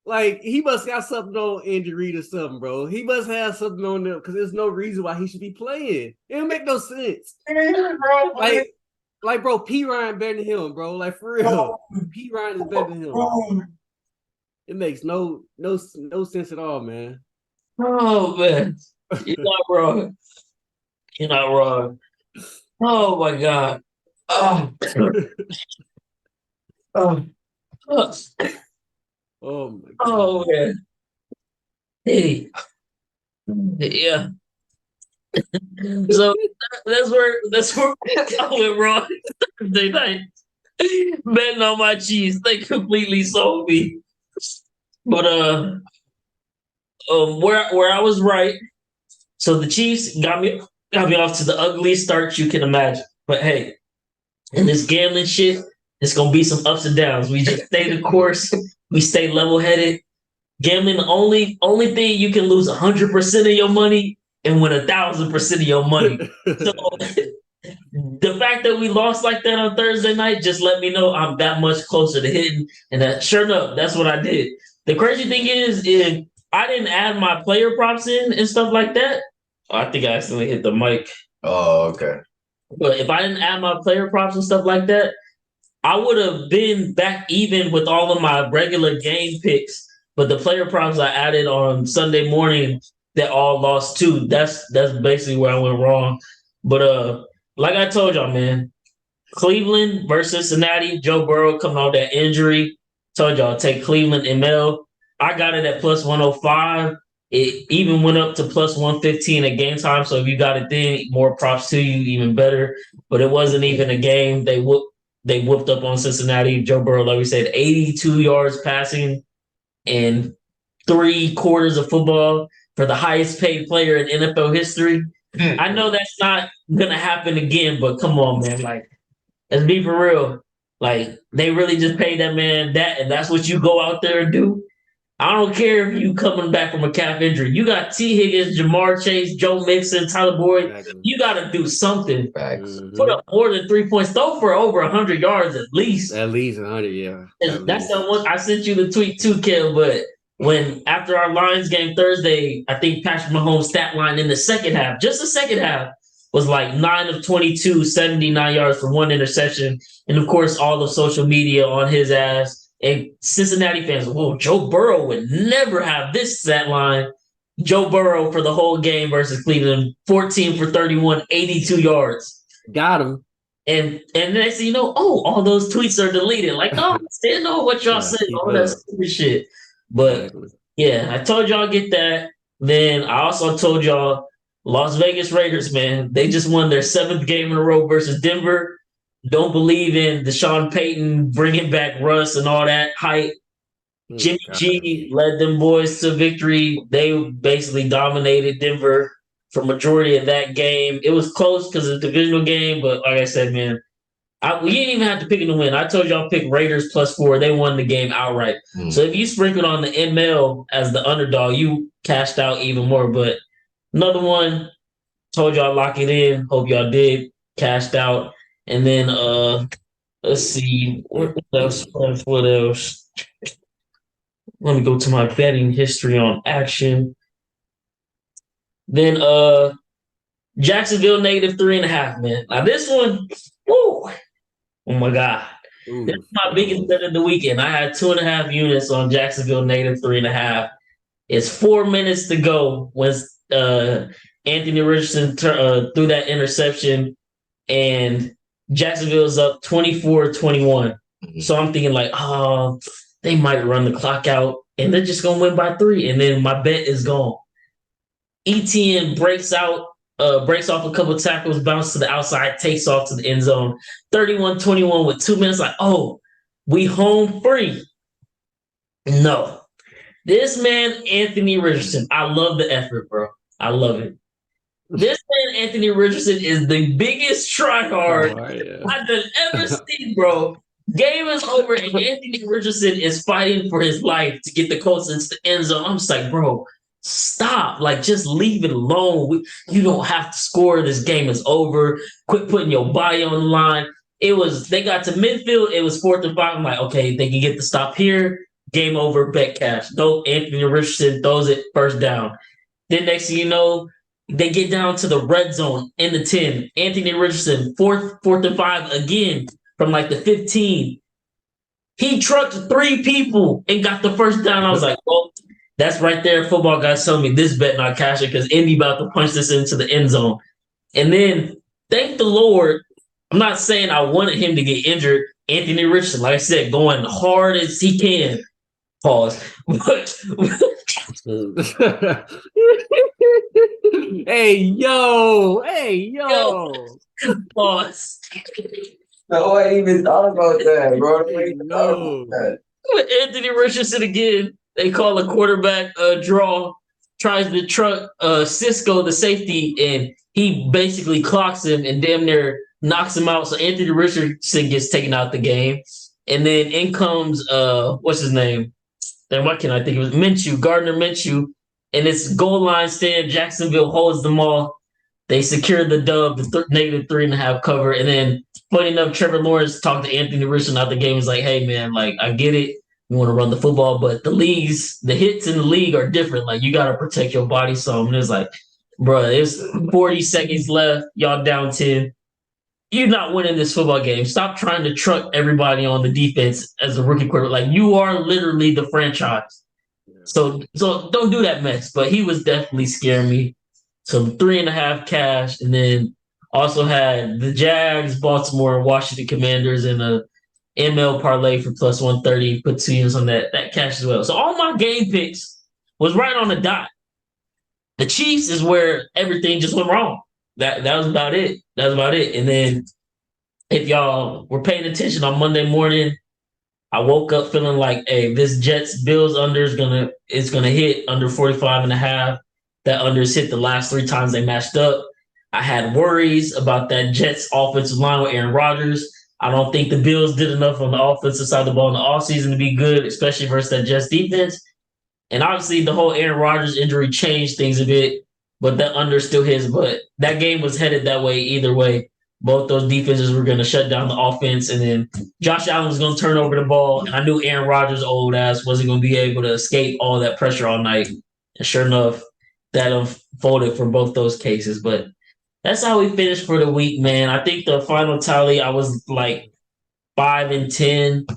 Like, he must got something on injury or something, bro. He must have something on them because there's no reason why he should be playing. It don't make no sense. Like, bro, P. Ryan better than him, bro. Like, for real. P. Ryan is better than him. It makes no sense at all, man. Oh man. You're not wrong. You're not wrong. Oh my god. Oh. Oh. Oh my god. Oh man. Hey. Yeah. So that's where I went wrong Thursday night. Betting on my Chiefs. They completely sold me. But where I was right. So the Chiefs got me off to the ugliest start you can imagine. But hey, in this gambling shit, it's gonna be some ups and downs. We just stay the course. We stay level headed. Gambling, the only thing you can lose 100% of your money and win 1,000% of your money. So the fact that we lost like that on Thursday night just let me know I'm that much closer to hitting. And that, sure enough, that's what I did. The crazy thing is, if I didn't add my player props in and stuff like that, I think I accidentally hit the mic. Oh, okay. But if I didn't add my player props and stuff like that, I would have been back even with all of my regular game picks. But the player props I added on Sunday morning that all lost too. That's basically where I went wrong. But like I told y'all, man, Cleveland versus Cincinnati, Joe Burrow coming off that injury. Told y'all, take Cleveland ML. I got it at plus 105. It even went up to plus 115 at game time. So if you got it then, more props to you, even better. But it wasn't even a game. They whooped up on Cincinnati. Joe Burrow, like we said, 82 yards passing and 3/4 of football for the highest paid player in NFL history. I know that's not gonna happen again, but come on, man. Like, let's be for real. Like, they really just paid that man that, and that's what you go out there and do. I don't care if you coming back from a calf injury. You got T. Higgins, Jamar Chase, Joe Mixon, Tyler Boyd. Exactly. You got to do something. Mm-hmm. Put up more than 3 points. Throw for over 100 yards at least. At least 100, yeah. That's the one. I sent you the tweet too, Kel. But when after our Lions game Thursday, I think Patrick Mahomes' stat line in the second half, just the second half, was like 9 of 22, 79 yards for one interception. And of course, all the social media on his ass. And Cincinnati fans, whoa, Joe Burrow would never have this stat line. Joe Burrow for the whole game versus Cleveland, 14 for 31, 82 yards. Got him. And next thing you know, all those tweets are deleted. Like, no, I still know what y'all said, all that stupid shit. But yeah, I told y'all get that. Then I also told y'all Las Vegas Raiders, man, they just won their 7th game in a row versus Denver. Don't believe in Deshaun Payton bringing back Russ and all that hype. Jimmy G led them boys to victory. They basically dominated Denver for majority of that game. It was close because it's a divisional game, but like I said, man, we didn't even have to pick them to win. I told y'all pick Raiders +4. They won the game outright. So if you sprinkled on the ML as the underdog, you cashed out even more. But another one, told y'all lock it in. Hope y'all did. Cashed out. And then Let's see. What else? What else? Let me go to my betting history on action. Then Jacksonville -3.5, man. Now this one, woo, oh my God. This is my biggest bet of the weekend. I had 2.5 units on Jacksonville -3.5. It's 4 minutes to go when Anthony Richardson threw that interception and Jacksonville's up 24-21. So I'm thinking like, oh, they might run the clock out and they're just gonna win by 3. And then my bet is gone. ETN breaks off a couple tackles, bounces to the outside, takes off to the end zone. 31-21 with 2 minutes. Like, oh, we home free. No. This man, Anthony Richardson, I love the effort, bro. I love it. This man, Anthony Richardson, is the biggest tryhard I've ever seen, bro. Game is over, and Anthony Richardson is fighting for his life to get the Colts into the end zone. I'm just like, bro, stop. Like, just leave it alone. You don't have to score. This game is over. Quit putting your body on the line. They got to midfield. It was 4th and 5. I'm like, okay, they can get the stop here. Game over, bet cash. No, Anthony Richardson throws it first down. Then next thing you know, they get down to the red zone in the 10. Anthony Richardson, 4th and 5 again from like the 15. He trucked 3 people and got the first down. I was like, well, that's right there. Football guys telling me this bet not cashing because Indy about to punch this into the end zone. And then, thank the Lord, I'm not saying I wanted him to get injured. Anthony Richardson, like I said, going hard as he can. Pause. Hey yo. Pause. No, I ain't even thought about that, bro. No. With Anthony Richardson again, they call a quarterback draw, tries to truck Cisco, the safety, and he basically clocks him and damn near knocks him out. So Anthony Richardson gets taken out the game. And then in comes, what's his name? Then what can I think? It was Minshew, Gardner Minshew. And it's goal line stand. Jacksonville holds them all. They secure the dub, the -3.5 cover. And then, funny enough, Trevor Lawrence talked to Anthony Richardson out the game. He's like, hey, man, like, I get it. You want to run the football, but the hits in the league are different. Like, you got to protect your body some. And it's like, bro, there's 40 seconds left. Y'all down 10. You're not winning this football game. Stop trying to truck everybody on the defense as a rookie quarterback. Like, you are literally the franchise. So don't do that mess. But he was definitely scaring me. So 3.5 cash, and then also had the Jags, Baltimore, Washington Commanders in a ML parlay for +130. Put 2 units on that cash as well. So all my game picks was right on the dot. The Chiefs is where everything just went wrong. That was about it. And then if y'all were paying attention on Monday morning, I woke up feeling like, hey, this Jets Bills under is gonna hit under 45.5. That unders hit the last 3 times they matched up. I had worries about that Jets offensive line with Aaron Rodgers. I don't think the Bills did enough on the offensive side of the ball in the offseason to be good, especially versus that Jets defense. And obviously the whole Aaron Rodgers injury changed things a bit, but that under still his. But that game was headed that way either way. Both those defenses were going to shut down the offense, and then Josh Allen was going to turn over the ball. And I knew Aaron Rodgers' old ass wasn't going to be able to escape all that pressure all night. And sure enough, that unfolded for both those cases. But that's how we finished for the week, man. I think the final tally, I was like 5-10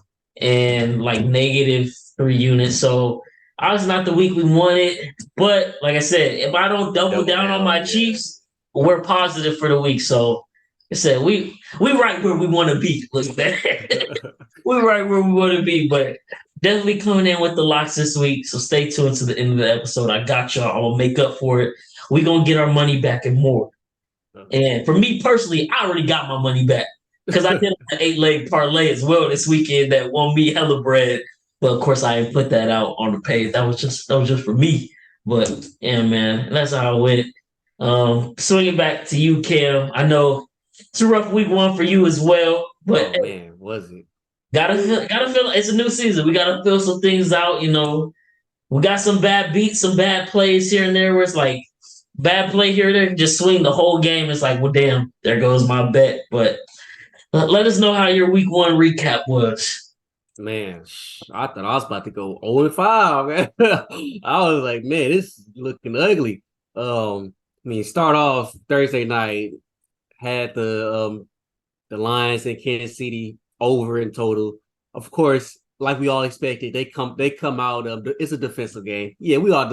and like -3 units. So obviously not the week we wanted. But like I said, if I don't double down on my Chiefs, we're positive for the week. So I said we right where we want to be. Look at that. We're right where we want to be, but definitely coming in with the locks this week. So stay tuned to the end of the episode. I got y'all. I'm gonna make up for it. We're gonna get our money back and more. And for me personally, I already got my money back because I did an 8-leg parlay as well this weekend that won me hella bread. But of course, I didn't put that out on the page. That was just for me. But yeah, man, that's how I went. Swinging back to you, Cam. I know it's a rough week 1 for you as well. But man, was it? Gotta feel it's a new season. We gotta feel some things out. You know, we got some bad beats, some bad plays here and there where it's like bad play here or there, just swing the whole game. It's like, well, damn, there goes my bet. But let us know how your week 1 recap was. Man, I thought I was about to go 0-5, man. I was like, man, this is looking ugly. Start off Thursday night, had the Lions in Kansas City over in total. Of course, like we all expected, they come out. It's a defensive game. Yeah, we all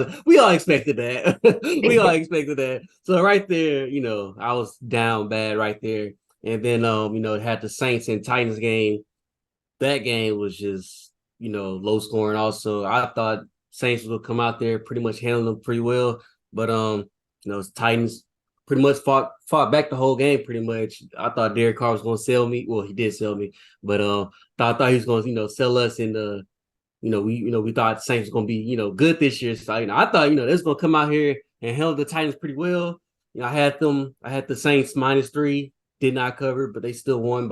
expected that. We all expected that. So right there, I was down bad right there. And then had the Saints and Titans game. That game was just low scoring. Also, I thought Saints would come out there pretty much handling them pretty well, but Titans pretty much fought back the whole game. Pretty much, I thought Derek Carr was going to sell me. Well, he did sell me, but I thought he was going to sell us in the. We thought Saints was going to be good this year. So I thought they was going to come out here and handle the Titans pretty well. I had the Saints -3, did not cover, but they still won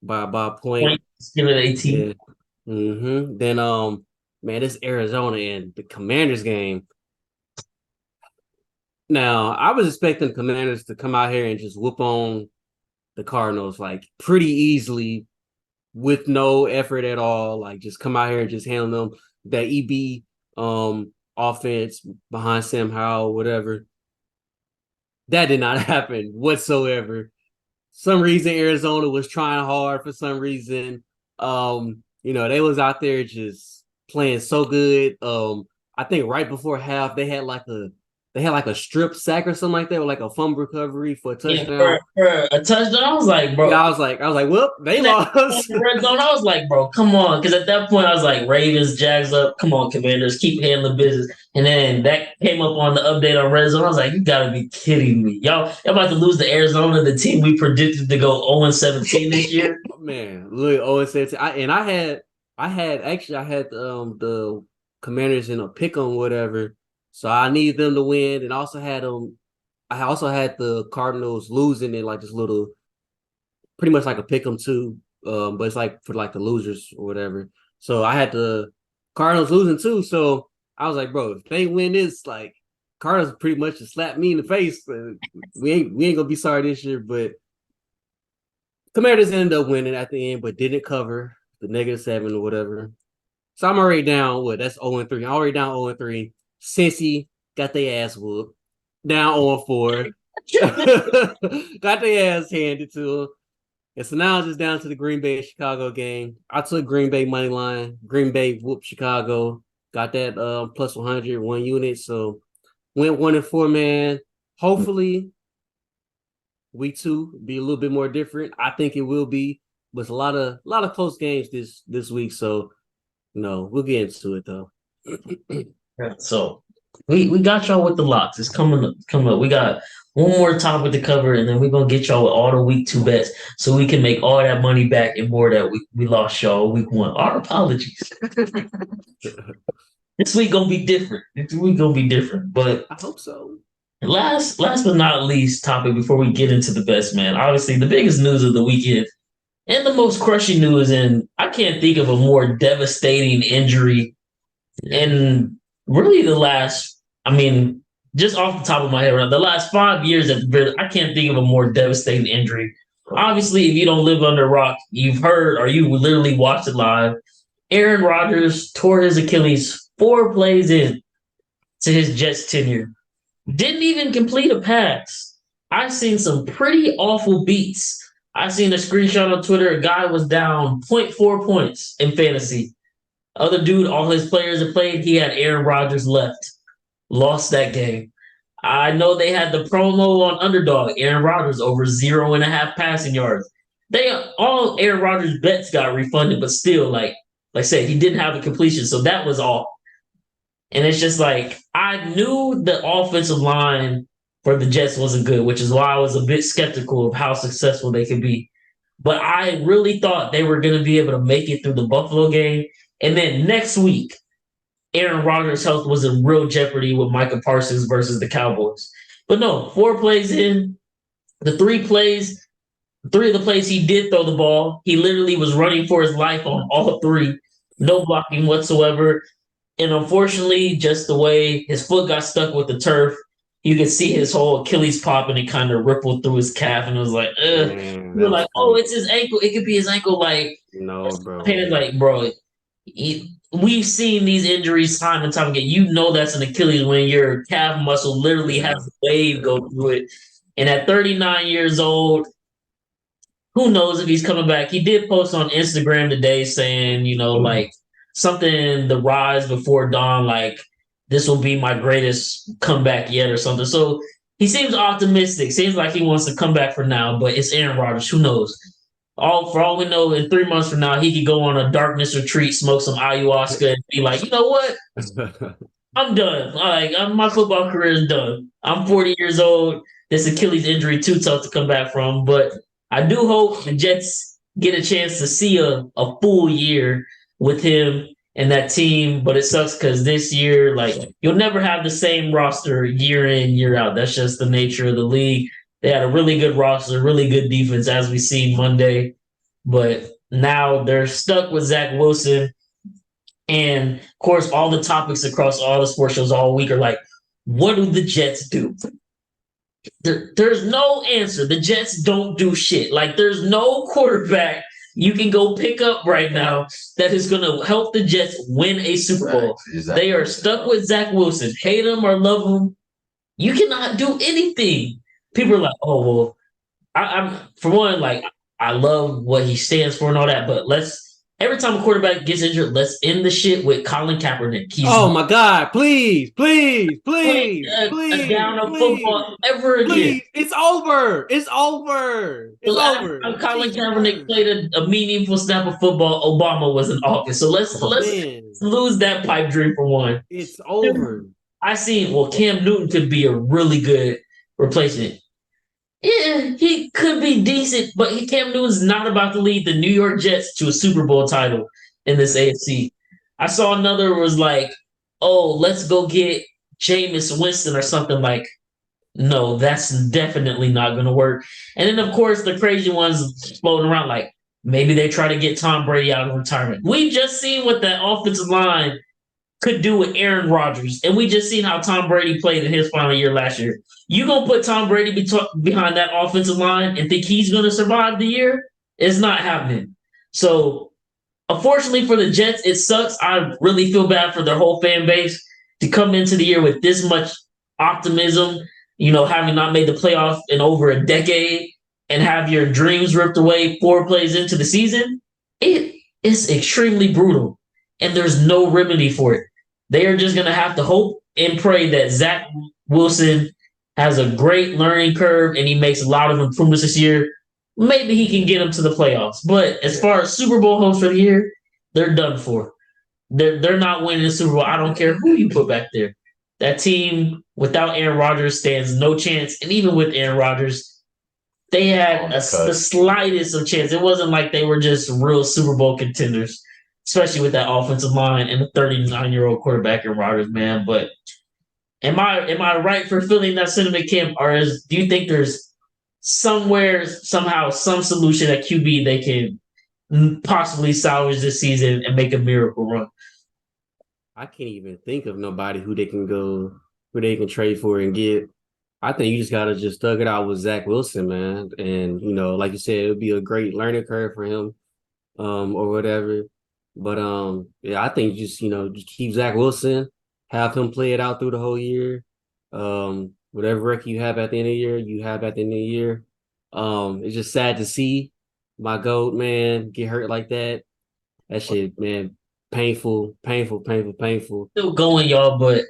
by a point. Give it 18. Yeah. Then man, this Arizona and the Commanders game. Now, I was expecting the Commanders to come out here and just whoop on the Cardinals like pretty easily with no effort at all. Like just come out here and just handle them. That EB offense behind Sam Howell, whatever. That did not happen whatsoever. Some reason Arizona was trying hard for some reason. They was out there just playing so good. I think right before half they had like a strip sack or something like that, or like a fumble recovery for a touchdown. For a touchdown, I was like, bro. Yeah, I was like, well, they lost. Red zone, I was like, bro, come on, because at that point I was like, Ravens, Jags up, come on, Commanders, keep handling business. And then that came up on the update on Red Zone. I was like, you gotta be kidding me, y'all about to lose to Arizona, the team we predicted to go 0-17 this year. Man, look, 0-17. I had the Commanders in a pick 'em, whatever. So I need them to win, and also had them. I also had the Cardinals losing in like this little, pretty much like a pick 'em too. But it's like for like the losers or whatever. So I had the Cardinals losing too. So I was like, bro, if they win this, like Cardinals pretty much just slap me in the face. We ain't gonna be sorry this year. But Commanders ended up winning at the end, but didn't cover the -7 or whatever. So I'm already down. That's 0-3. I'm already down 0-3. Cincy got their ass whooped. Down 0-4. Got their ass handed to them. And so now it's just down to the Green Bay Chicago game. I took Green Bay money line. Green Bay whooped Chicago. Got that plus 100, 1 unit. So went 1-4, man. Hopefully week 2 be a little bit more different. I think it will be. But it's a lot of close games this week. So we'll get into it though. So we got y'all with the locks. It's coming up. We got one more topic to cover, and then we're gonna get y'all with all the week 2 bets so we can make all that money back and more that we lost y'all week 1. Our apologies. This week gonna be different. But I hope so. Last but not least topic before we get into the best, man. Obviously, the biggest news of the weekend and the most crushing news, and I can't think of a more devastating injury in really the last, just off the top of my head, the last 5 years, I can't think of a more devastating injury. Obviously, if you don't live under a rock, you've heard or you literally watched it live. Aaron Rodgers tore his Achilles 4 plays in to his Jets tenure. Didn't even complete a pass. I've seen some pretty awful beats. I seen a screenshot on Twitter. A guy was down 0.4 points in fantasy. Other dude, all his players have played. He had Aaron Rodgers left. Lost that game. I know they had the promo on Underdog. Aaron Rodgers over 0.5 passing yards. All Aaron Rodgers bets got refunded, but still, like I said, he didn't have a completion, so that was all. And it's just like, I knew the offensive line for the Jets wasn't good, which is why I was a bit skeptical of how successful they could be. But I really thought they were going to be able to make it through the Buffalo game. And then next week, Aaron Rodgers' health was in real jeopardy with Micah Parsons versus the Cowboys. But no, 4 plays in, the 3 of the plays he did throw the ball. He literally was running for his life on all 3. No blocking whatsoever. And unfortunately, just the way his foot got stuck with the turf, you could see his whole Achilles pop and it kind of rippled through his calf, and it was like, ugh. Man, We were that was like, oh, crazy. it's his ankle. It could be his ankle. Like, No, bro. painted like, bro, we've seen these injuries time and time again. You know that's an Achilles when your calf muscle literally has Yeah. a wave go through it. And at 39 years old, who knows if he's coming back? He did post on Instagram today saying, like something the rise before dawn, like this will be my greatest comeback yet or something. So he seems optimistic. Seems like he wants to come back for now, but it's Aaron Rodgers. Who knows? For all we know, in 3 months from now, he could go on a darkness retreat, smoke some ayahuasca, and be like, you know what? I'm done. Like my football career is done. I'm 40 years old. This Achilles injury too tough to come back from, but I do hope the Jets get a chance to see a full year with him and that team. But it sucks because this year, like you'll never have the same roster year in year out. That's just the nature of the league. They had a really good roster, really good defense, as we seen Monday, but now they're stuck with Zach Wilson. And of course, all the topics across all the sports shows all week are like, what do the Jets do? There's no answer. The Jets don't do shit. Like, there's no quarterback you can go pick up right now that is going to help the Jets win a Super Bowl. Exactly. They are stuck with Zach Wilson. Hate him or love him, you cannot do anything. People are like, oh, well, I'm for one, like, I love what he stands for and all that, but every time a quarterback gets injured, let's end the shit with Colin Kaepernick. Oh my God! Please, please, please, a down of football ever again. Please, it's over. It's over. It's over. Colin Kaepernick played a meaningful snap of football. Obama was in office, so let's lose that pipe dream for one. It's over. I see. Well, Cam Newton could be a really good replacement. Yeah, he could be decent, but Cam Newton's not about to lead the New York Jets to a Super Bowl title in this AFC. I saw another was like, oh, let's go get Jameis Winston or something like. No, that's definitely not going to work. And then, of course, the crazy ones floating around like maybe they try to get Tom Brady out of retirement. We've just seen what that offensive line could do with Aaron Rodgers, and we just seen how Tom Brady played in his final year last year. You gonna put Tom Brady behind that offensive line and think he's gonna survive the year? It's not happening. So, unfortunately for the Jets, it sucks. I really feel bad for their whole fan base to come into the year with this much optimism. Having not made the playoffs in over a decade and have your dreams ripped away 4 plays into the season. It is extremely brutal, and there's no remedy for it. They are just going to have to hope and pray that Zach Wilson has a great learning curve and he makes a lot of improvements this year. Maybe he can get them to the playoffs. But as far as Super Bowl hopes for the year, they're done for. They're not winning the Super Bowl. I don't care who you put back there. That team without Aaron Rodgers stands no chance. And even with Aaron Rodgers, they had the slightest of chance. It wasn't like they were just real Super Bowl contenders, especially with that offensive line and the 39-year-old quarterback in Rodgers, man. But am I right for feeling that sentiment, Kim? Or do you think there's somewhere, somehow, some solution at QB they can possibly salvage this season and make a miracle run? I can't even think of nobody who they can trade for and get. I think you just gotta just thug it out with Zach Wilson, man. And like you said, it would be a great learning curve for him, or whatever. But yeah, I think just keep Zach Wilson, have him play it out through the whole year. Whatever record you have at the end of the year, you have at the end of the year. It's just sad to see my GOAT, man, get hurt like that. That shit, man, painful. Still going, y'all, but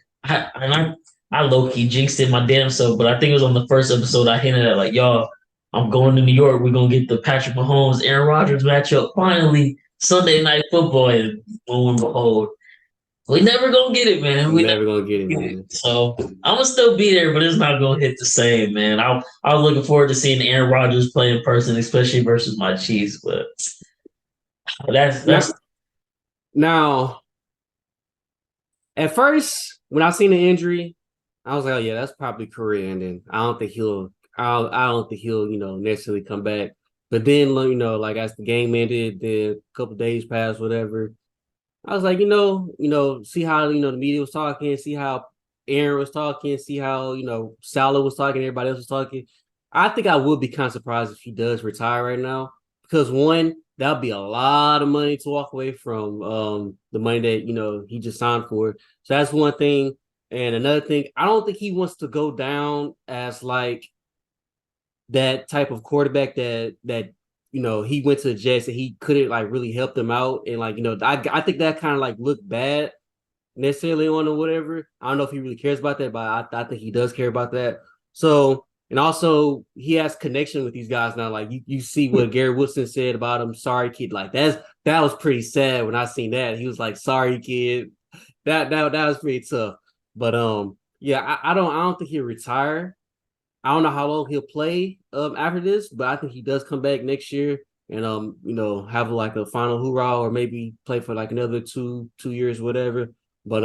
I low-key jinxed it my damn self, but I think it was on the first episode I hinted at, like, y'all, I'm going to New York. We're going to get the Patrick Mahomes, Aaron Rodgers matchup finally Sunday Night Football, and lo and behold, we never going to get it, man. We never going to get it, man. So I'm going to still be there, but it's not going to hit the same, man. I was looking forward to seeing Aaron Rodgers play in person, especially versus my Chiefs, but that's Now, at first, when I seen the injury, I was like, oh yeah, that's probably career ending. I don't think he'll necessarily come back. But then, like as the game ended, then a couple days passed, whatever. I was like, see how the media was talking, see how Aaron was talking, see how Salah was talking, everybody else was talking. I think I would be kind of surprised if he does retire right now because one, that would be a lot of money to walk away from the money that he just signed for. So that's one thing. And another thing, I don't think he wants to go down as like that type of quarterback that he went to the Jets and he couldn't like really help them out. And like, I think that kind of like looked bad necessarily on or whatever. I don't know if he really cares about that, but I think he does care about that. So, and also he has connection with these guys now. Like you see what Gary Wilson said about him. Sorry, kid. Like that was pretty sad when I seen that. He was like, sorry, kid. That was pretty tough. But yeah, I don't think he'll retire. I don't know how long he'll play after this, but I think he does come back next year and have like a final hoorah or maybe play for like another two years, whatever. But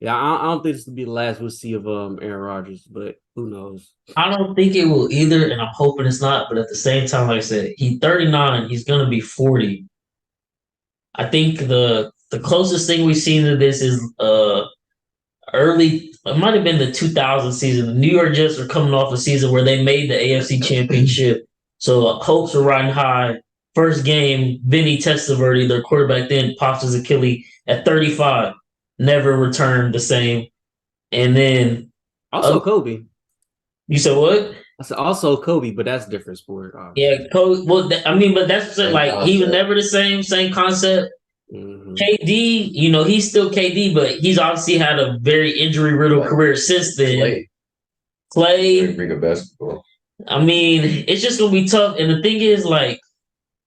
yeah, I don't think this will be the last we'll see of Aaron Rodgers, but who knows? I don't think it will either, and I'm hoping it's not. But at the same time, like I said, he's 39. He's gonna be 40. I think the closest thing we've seen to this is early. It might have been the 2000 season. The New York Jets are coming off a season where they made the AFC Championship, so hopes are riding high. First game, Vinny Testaverde, their quarterback then, pops his Achilles at 35. Never returned the same. And then also Kobe. You said what? I said also Kobe, but that's a different sport. Obviously. Yeah, Kobe. Well, but that's like he was never the same concept. Mm-hmm. KD, he's still KD, but he's obviously had a very injury-riddled career since then. Clay. Bring a basketball. I mean, it's just gonna be tough. And the thing is, like,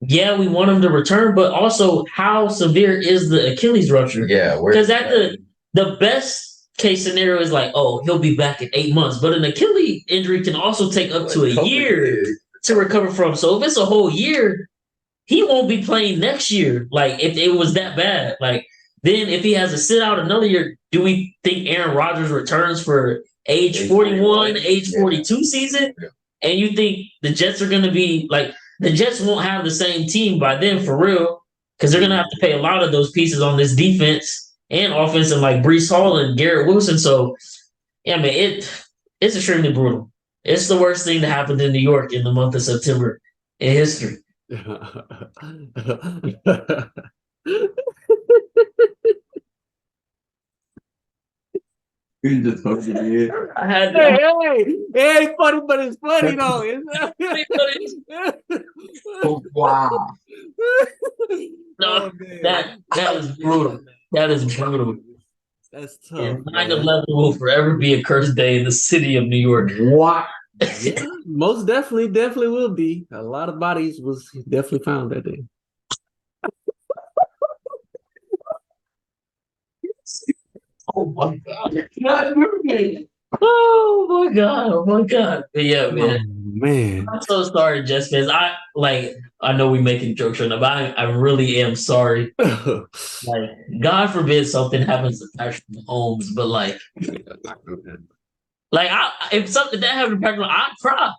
yeah, we want him to return, but also how severe is the Achilles rupture? Yeah, because the best case scenario is like, oh, he'll be back in 8 months, but an Achilles injury can also take up to a year to recover from. So if it's a whole year, he won't be playing next year. Like if it was that bad, like then if he has to sit out another year, do we think Aaron Rodgers returns for age 41, age 42 season? Yeah. And you think the Jets are going to be like, the Jets won't have the same team by then for real, because they're going to have to pay a lot of those pieces on this defense and offense and like Breece Hall and Garrett Wilson. So, yeah, man, it's extremely brutal. It's the worst thing to happen in New York in the month of September in history. You just fucking did. I had hey, funny, but it's funny though. Oh, wow. No, that is brutal. That is brutal. That's tough. And 9/11 will forever be a cursed day in the city of New York. What? Yeah, most definitely will be. A lot of bodies was definitely found that day. Oh my God. Oh my God. Oh my God. But yeah, man. Oh, man. I'm so sorry, Jets fans. I know we're making jokes right now, but I really am sorry. Like, God forbid something happens to Patrick Mahomes, but if something that happened to Patrick Mahomes, I'd cry.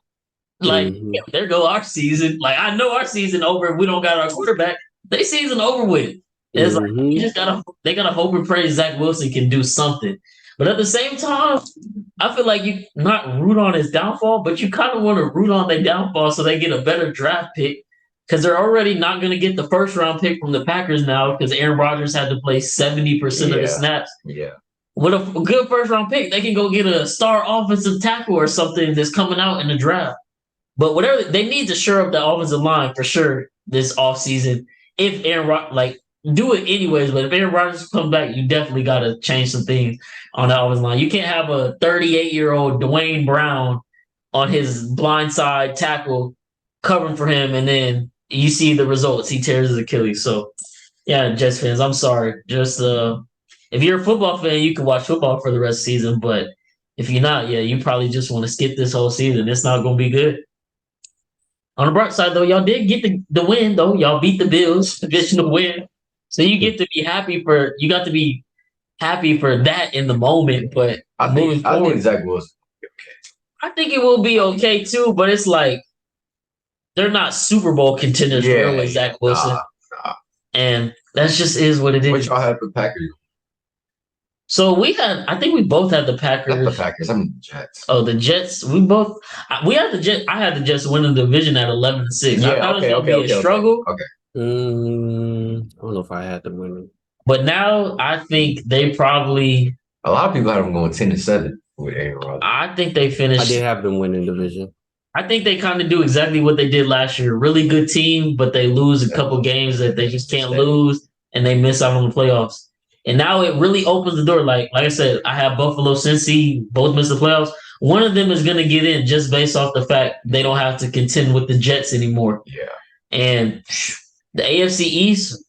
Like, there go our season. Like, I know our season over if we don't got our quarterback. They season over with. It's like you just they gotta hope and pray Zach Wilson can do something. But at the same time, I feel like you not root on his downfall, but you kind of want to root on their downfall so they get a better draft pick, because they're already not going to get the first round pick from the Packers now because Aaron Rodgers had to play 70% of the snaps. Yeah. With a good first round pick, they can go get a star offensive tackle or something that's coming out in the draft. But whatever, they need to shore up the offensive line for sure this offseason. If Aaron do it anyways, but if Aaron Rodgers comes back, you definitely got to change some things on the offensive line. You can't have a 38-year-old Dwayne Brown on his blindside tackle covering for him, and then you see the results. He tears his Achilles. So, yeah, Jets fans, I'm sorry. Just if you're a football fan, you can watch football for the rest of the season, but if you're not, yeah, you probably just want to skip this whole season. It's not going to be good. On the bright side, though, y'all did get the win, though. Y'all beat the Bills, divisional win. So you get to be happy for that in the moment, but I think Zach Wilson. I think it will be okay too, but it's like they're not Super Bowl contenders for with Zach Wilson. Nah. And that just is what it is. What y'all have for Packers? So I think we both had the Not Packers. the Packers. I'm the Jets. Oh, the Jets. We had the Jets. I had the Jets winning the division at 11-6. I thought it was going to be a struggle. Okay. I don't know if I had them winning. But now I think they probably. A lot of people have them going 10-7 with Aaron Rodgers. I think they finished. I did have them winning division. I think they kind of do exactly what they did last year. Really good team, but they lose a couple games that they just can't lose, and they miss out on the playoffs. And now it really opens the door. Like I said, I have Buffalo, Cincy, both miss the playoffs. One of them is going to get in just based off the fact they don't have to contend with the Jets anymore. Yeah. And the AFC East,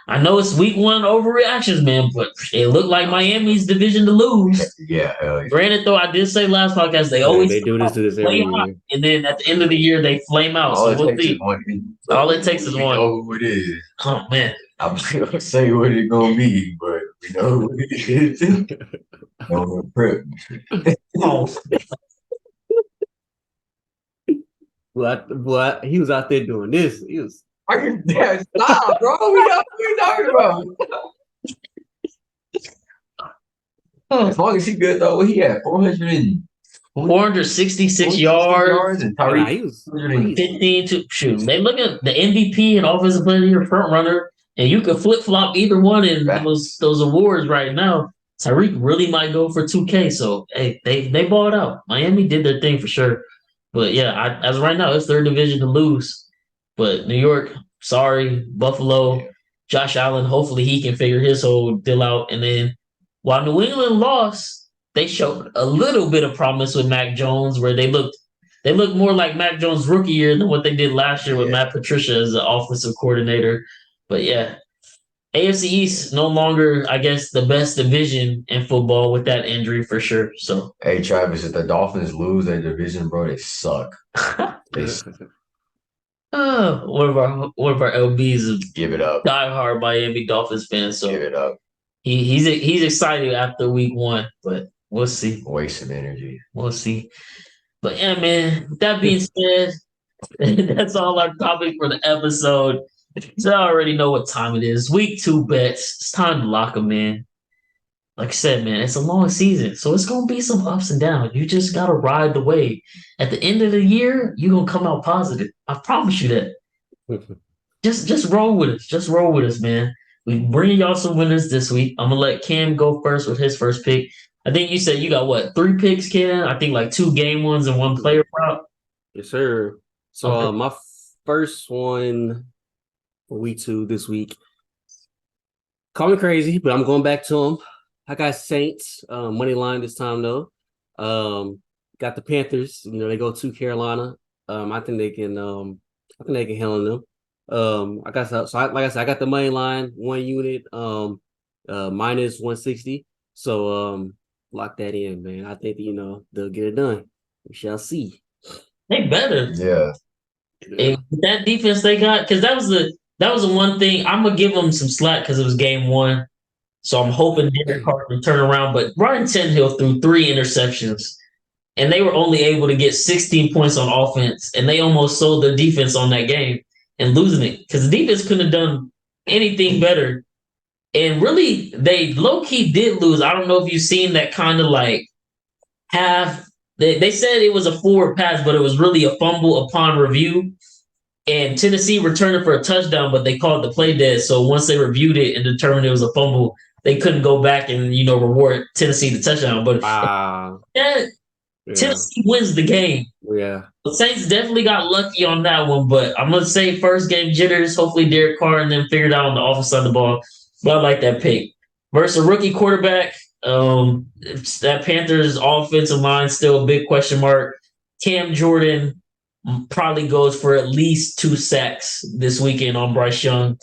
I know it's week one overreactions, man, but it looked like Miami's division to lose. Yeah, hell yeah. Granted, though, I did say last podcast they do this every year, and then at the end of the year they flame out. All So we'll see. All it takes is we one. know who it is. Oh man, I'm not gonna say what it's gonna be, but we know who it is. No prep. oh, But he was out there doing this. He was. Stop, bro. We know what we talking about. As long as he good though, he had 466 yards and Nah, Tyreek he was 15 to shoot. They look at the MVP and offensive player of the year front runner, and you could flip flop either one in those awards right now. Tyreek really might go for 2K. So hey, they balled out. Miami did their thing for sure. But yeah, as of right now, it's their division to lose. But New York, sorry, Buffalo, Josh Allen. Hopefully he can figure his whole deal out. And then while New England lost, they showed a little bit of promise with Mac Jones, where they looked more like Mac Jones' rookie year than what they did last year with Matt Patricia as the offensive coordinator. But yeah, AFC East no longer, I guess, the best division in football with that injury for sure. So hey Travis, if the Dolphins lose their division, bro, they suck. They suck. one of our LBs is Give it up. diehard Miami Dolphins fan. So Give it up. He's excited after week one, but we'll see. Waste of energy. We'll see. But yeah, man, that being said, that's all our topic for the episode. So I already know what time it is. Week 2 bets. It's time to lock them in. Like I said, man, it's a long season, so it's gonna be some ups and downs. You just gotta ride the wave. At the end of the year, you're gonna come out positive. I promise you that. Just roll with us. Just roll with us, man. We bringing y'all some winners this week. I'm gonna let Cam go first with his first pick. I think you said you got what, 3 picks, Cam? I think like 2 game ones and 1 player prop. Yes, sir. So my first one for week 2 this week. Call me crazy, but I'm going back to them. I got Saints money line this time though. Got the Panthers. You know, they go to Carolina. I think they can handle them. I got I got the money line 1 unit minus 160. So lock that in, man. I think they'll get it done. We shall see. They better. Yeah. And that defense they got, because that was the one thing. I'm gonna give them some slack because it was game 1. So I'm hoping Derek Carr can turn around. But Ryan Tannehill threw 3 interceptions, and they were only able to get 16 points on offense, and they almost sold their defense on that game and losing it because the defense couldn't have done anything better. And really, they low-key did lose. I don't know if you've seen that kind of like half. They said it was a forward pass, but it was really a fumble upon review. And Tennessee returned it for a touchdown, but they called the play dead. So once they reviewed it and determined it was a fumble, they couldn't go back and reward Tennessee the touchdown. But Tennessee wins the game. Yeah. The Saints definitely got lucky on that one, but I'm gonna say first game jitters. Hopefully Derek Carr and then figured out on the offensive side of the ball. But I like that pick. Versus a rookie quarterback, that Panthers offensive line still a big question mark. Cam Jordan probably goes for at least 2 sacks this weekend on Bryce Young.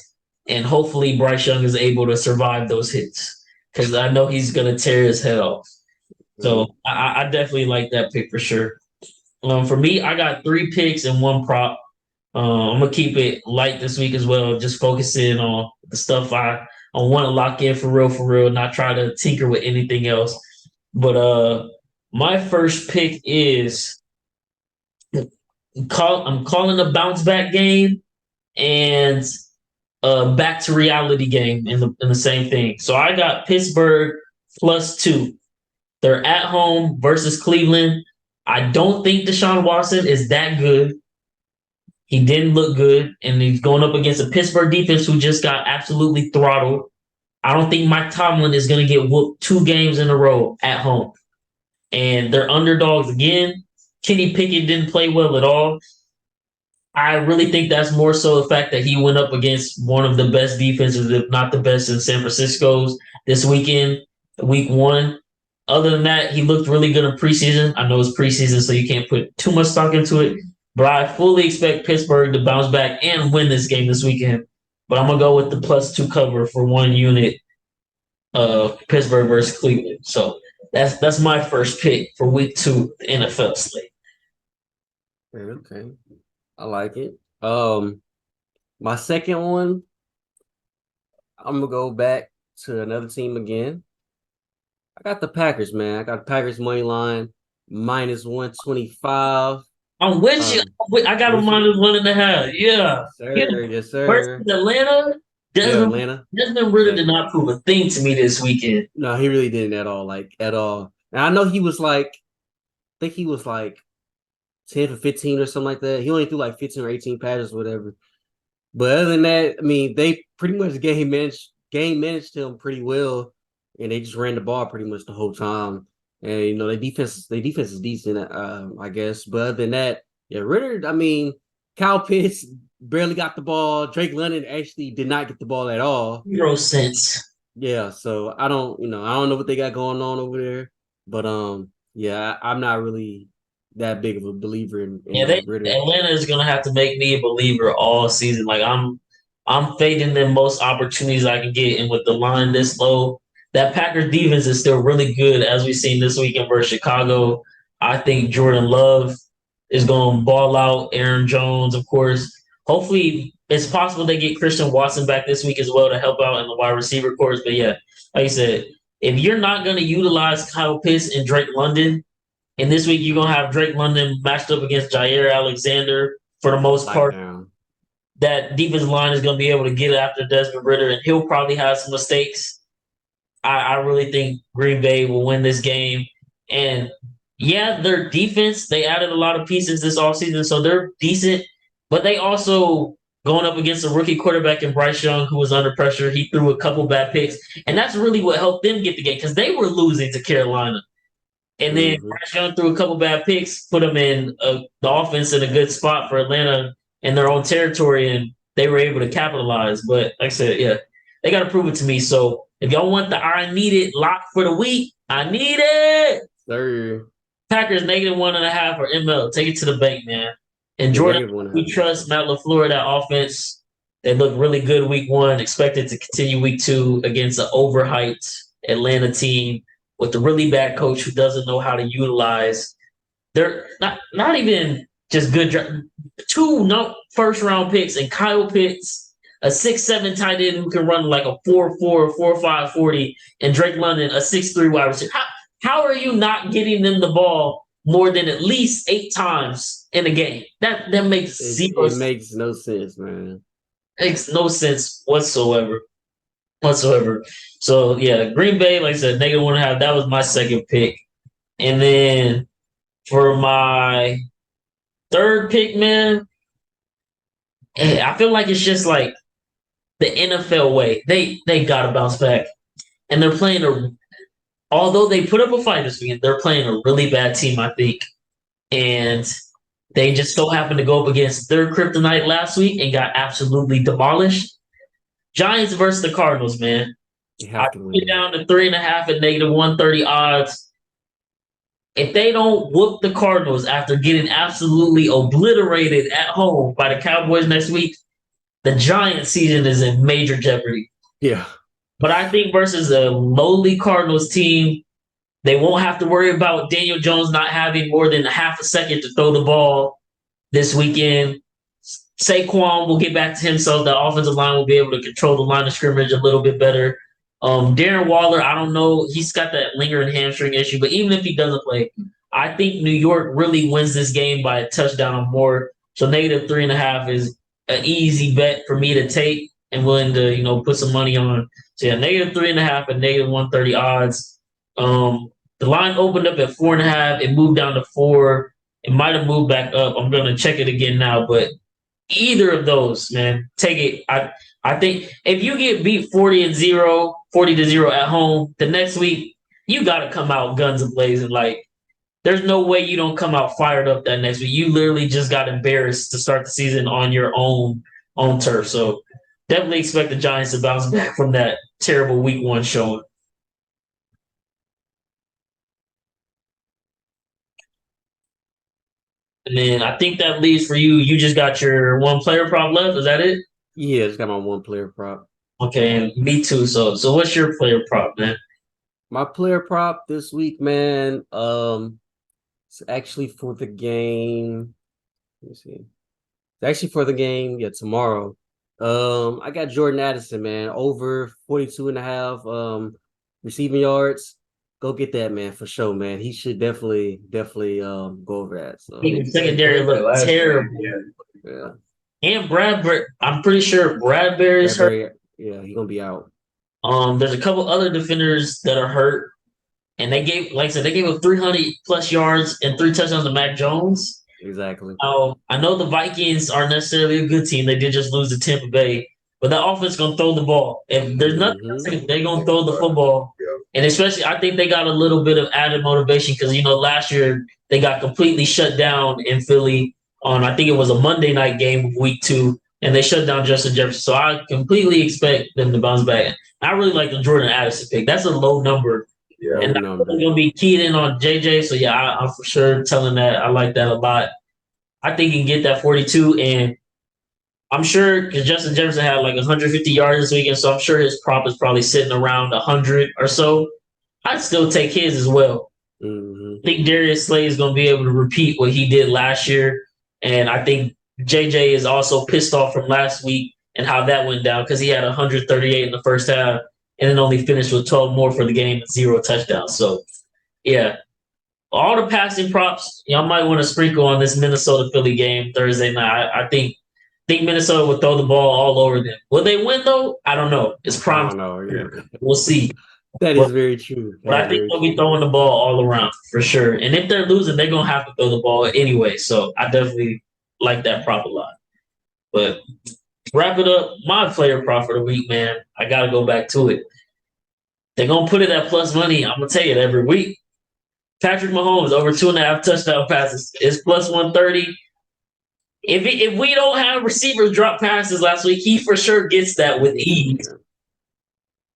And hopefully Bryce Young is able to survive those hits because I know he's going to tear his head off. So I definitely like that pick for sure. For me, I got 3 picks and 1 prop. I'm going to keep it light this week as well, just focusing on the stuff I want to lock in for real, not try to tinker with anything else. But my first pick is I'm calling a bounce back game, and back to reality game in the same thing. So I got Pittsburgh +2. They're at home versus Cleveland. I don't think Deshaun Watson is that good. He didn't look good, and he's going up against a Pittsburgh defense who just got absolutely throttled. I don't think Mike Tomlin is going to get whooped 2 games in a row at home. And they're underdogs again. Kenny Pickett didn't play well at all. I really think that's more so the fact that he went up against one of the best defenses, if not the best, in San Francisco's this weekend, week 1. Other than that, he looked really good in preseason. I know it's preseason, so you can't put too much stock into it. But I fully expect Pittsburgh to bounce back and win this game this weekend. But I'm going to go with the +2 cover for 1 unit of Pittsburgh versus Cleveland. So that's my first pick for week 2 the NFL slate. Okay. I like it. My second one, I'm gonna go back to another team again. I got the Packers, man. I got the Packers money line -125. I'm with you. I got them -1.5. Yeah. Yes, sir. Versus Atlanta. Atlanta. Desmond Ridder did not prove a thing to me this weekend. No, he really didn't at all. At all. And I know he was I think he was 10 for 15 or something like that. He only threw 15 or 18 passes or whatever. But other than that, I mean, they pretty much game managed him pretty well, and they just ran the ball pretty much the whole time. And their defense is decent, I guess. But other than that, yeah, Ridder. I mean, Kyle Pitts barely got the ball. Drake London actually did not get the ball at all. 0 cents. Yeah, so I don't know what they got going on over there. But yeah, I'm not really that big of a believer in Ridder. Atlanta is gonna have to make me a believer all season. I'm fading them most opportunities I can get, and with the line this low, that Packers defense is still really good, as we've seen this weekend versus Chicago. I think Jordan Love is going to ball out. Aaron Jones, of course. Hopefully, it's possible they get Christian Watson back this week as well to help out in the wide receiver course. But yeah, like I said, if you're not going to utilize Kyle Pitts and Drake London, and this week you're going to have Drake London matched up against Jair Alexander for the most part, that defensive line is going to be able to get after Desmond Ridder, and he'll probably have some mistakes. I really think Green Bay will win this game. And yeah, their defense, they added a lot of pieces this offseason, so they're decent. But they also going up against a rookie quarterback in Bryce Young, who was under pressure. He threw a couple bad picks. And that's really what helped them get the game, because they were losing to Carolina. And then Bryce Young threw a couple bad picks, put them in the offense in a good spot for Atlanta in their own territory, and they were able to capitalize. But like I said, yeah, they got to prove it to me. So if y'all want the I need it lock for the week, I need it. Sir. Packers -1.5 or ML. Take it to the bank, man. And Jordan, we trust Matt LaFleur, that offense. They look really good week 1. Expected to continue week 2 against an overhyped Atlanta team with a really bad coach who doesn't know how to utilize. They're not even just good. 2 first-round picks and Kyle Pitts, a 6'7" tight end who can run like a 4.4, 4.5 40, and Drake London, a 6'3" wide receiver. How are you not getting them the ball more than at least 8 times in a game? That makes zero sense. It makes no sense, man. Makes no sense whatsoever. So yeah, Green Bay, like I said, -1.5. That was my second pick. And then for my third pick, man, I feel like it's just like the NFL way. They gotta bounce back. And they're playing although they put up a fight this weekend, they're playing a really bad team, I think. And they just so happened to go up against their kryptonite last week and got absolutely demolished. Giants versus the Cardinals, man. I put it down to 3.5 at -130 odds. If they don't whoop the Cardinals after getting absolutely obliterated at home by the Cowboys next week, the Giants season is in major jeopardy. Yeah. But I think versus a lowly Cardinals team, they won't have to worry about Daniel Jones not having more than a half a second to throw the ball this weekend. Saquon will get back to himself. The offensive line will be able to control the line of scrimmage a little bit better. Darren Waller, I don't know. He's got that lingering hamstring issue, but even if he doesn't play, I think New York really wins this game by a touchdown or more. So -3.5 is an easy bet for me to take. and willing to, put some money on. So yeah, -3.5 and -130 odds. The line opened up at 4.5. It moved down to 4. It might have moved back up. I'm gonna check it again now, but either of those, man, take it. I think if you get beat 40-0 at home, the next week you got to come out guns a blazing. Like, there's no way you don't come out fired up that next week. You literally just got embarrassed to start the season on your own turf. So definitely expect the Giants to bounce back from that terrible week 1 showing. And then I think that leaves for you. You just got your one player prop left. Is that it? Yeah, just got my one player prop. Okay, and me too. So what's your player prop, man? My player prop this week, man. It's actually for the game. Let me see. It's actually for the game. Yeah, tomorrow. I got Jordan Addison, man, over 42.5 receiving yards. Go get that, man, for sure, man. He should definitely go over that. So Secondary looked terrible. yeah. And Bradbury, I'm pretty sure Bradbury's hurt. Yeah, he's gonna be out. There's a couple other defenders that are hurt, and they gave up 300 plus yards and 3 touchdowns to Mac Jones. Exactly. I know the Vikings aren't necessarily a good team. They did just lose to Tampa Bay, but that offense gonna throw the ball. If there's nothing else, they're gonna throw the football. And especially, I think they got a little bit of added motivation because last year they got completely shut down in Philly on, I think it was a Monday night game of week 2, and they shut down Justin Jefferson. So I completely expect them to bounce back. I really like the Jordan Addison pick. That's a low number. Yeah, and I'm going to be keyed in on JJ. So yeah, I'm for sure telling that I like that a lot. I think he can get that 42, and I'm sure because Justin Jefferson had like 150 yards this weekend, so I'm sure his prop is probably sitting around 100 or so. I'd still take his as well. I think Darius Slay is going to be able to repeat what he did last year, and I think JJ is also pissed off from last week and how that went down because he had 138 in the first half and then only finished with 12 more for the game and 0 touchdowns. So, yeah, all the passing props, y'all might want to sprinkle on this Minnesota-Philly game Thursday night. I think Minnesota will throw the ball all over them. Will they win, though? I don't know. It's prime. I don't know. Yeah. We'll see. That is very true. But I think they'll be throwing the ball all around for sure. And if they're losing, they're going to have to throw the ball anyway. So I definitely like that prop a lot. But wrap it up. My player prop for the week, man. I got to go back to it. They're going to put it at plus money. I'm going to tell you it every week. Patrick Mahomes over 2.5 touchdown passes is plus 130. If we don't have receivers drop passes last week, he for sure gets that with ease.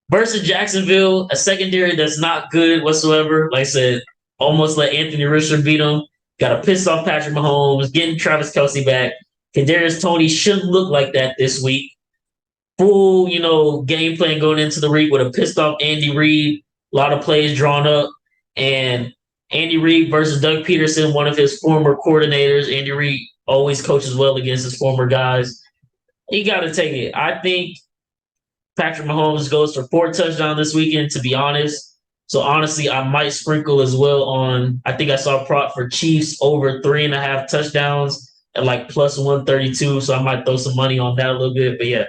Versus Jacksonville, a secondary that's not good whatsoever. Like I said, almost let Anthony Richardson beat him. Got a pissed off Patrick Mahomes, getting Travis Kelce back. Kadarius Toney shouldn't look like that this week. Full, game plan going into the week with a pissed off Andy Reid. A lot of plays drawn up. And Andy Reid versus Doug Peterson, one of his former coordinators. Andy Reid always coaches well against his former guys. He got to take it. I think Patrick Mahomes goes for 4 touchdowns this weekend, to be honest. So, honestly, I might sprinkle as well on, I think I saw a prop for Chiefs over 3.5 touchdowns at like plus 132. So, I might throw some money on that a little bit. But, yeah,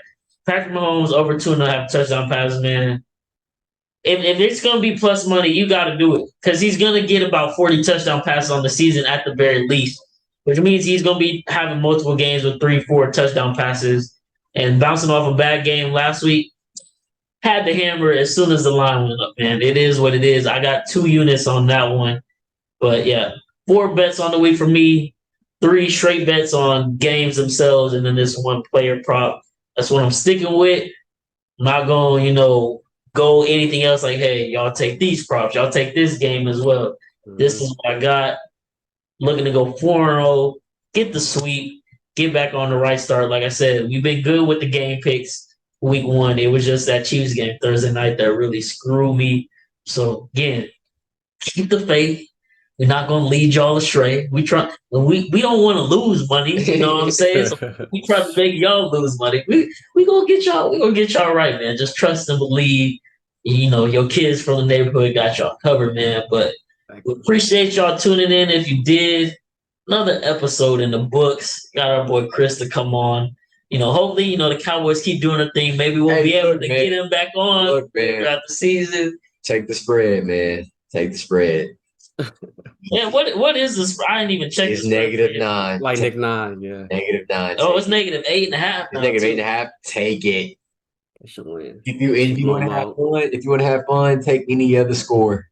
Patrick Mahomes over 2.5 touchdown passes, man. If it's going to be plus money, you got to do it because he's going to get about 40 touchdown passes on the season at the very least, which means he's going to be having multiple games with 3-4 touchdown passes and bouncing off a bad game last week. Had the hammer as soon as the line went up, man. It is what it is. I got 2 units on that one. But, yeah, 4 bets on the week for me, 3 straight bets on games themselves, and then this one player prop. That's what I'm sticking with. I'm not going, go anything else like, hey, y'all take these props. Y'all take this game as well. This is what I got. Looking to go 4-0, get the sweep, get back on the right start. Like I said, we've been good with the game picks week 1. It was just that Chiefs game Thursday night that really screwed me. So, again, keep the faith. We're not going to lead y'all astray. We don't want to lose money. You know what I'm saying? So we try to make y'all lose money. We going to get y'all. We going to get y'all right, man. Just trust and believe. Your kids from the neighborhood got y'all covered, man. But we appreciate y'all tuning in. If you did, another episode in the books. Got our boy Chris to come on. hopefully, the Cowboys keep doing their thing. Maybe we'll be able to get him back on throughout the season. Take the spread, man. Take the spread. Yeah, what is this? I didn't even check. It's -9. Like -9, yeah. -9. Oh, it's -8.5. It's -8.5. Take it. They should win. If you want to have fun, take any other score.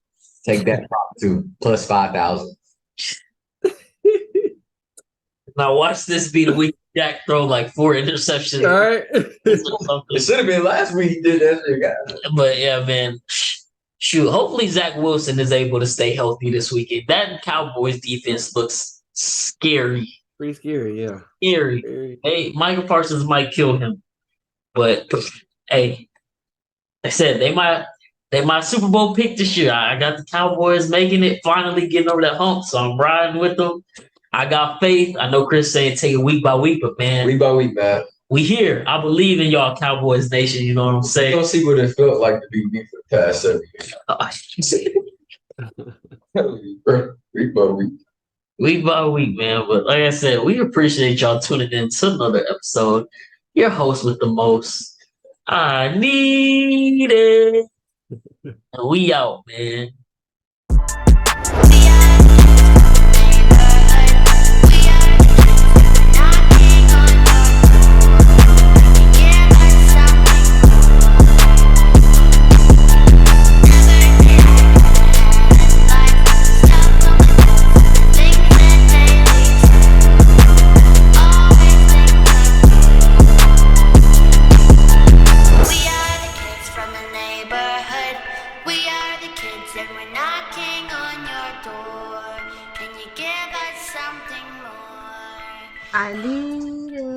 Take that prop too. Plus 5,000. Now watch this be the week Jack throw like 4 interceptions. All right. It should have been last week he did that shit, guys. But yeah, man. Shoot, hopefully Zach Wilson is able to stay healthy this weekend. That Cowboys defense looks scary. Pretty scary, yeah. Scary. Hey, Michael Parsons might kill him. But hey, I said they my Super Bowl pick this year. I got the Cowboys making it, finally getting over that hump, so I'm riding with them. I got faith. I know Chris saying take it week by week, but man, week by week, man. We here. I believe in y'all, Cowboys Nation. You know what I'm saying? You don't see what it felt like to be me for the past 7 years. Week by week. Week by week, man. But like I said, we appreciate y'all tuning in to another episode. Your host with the most. I need it. And we out, man. I need it.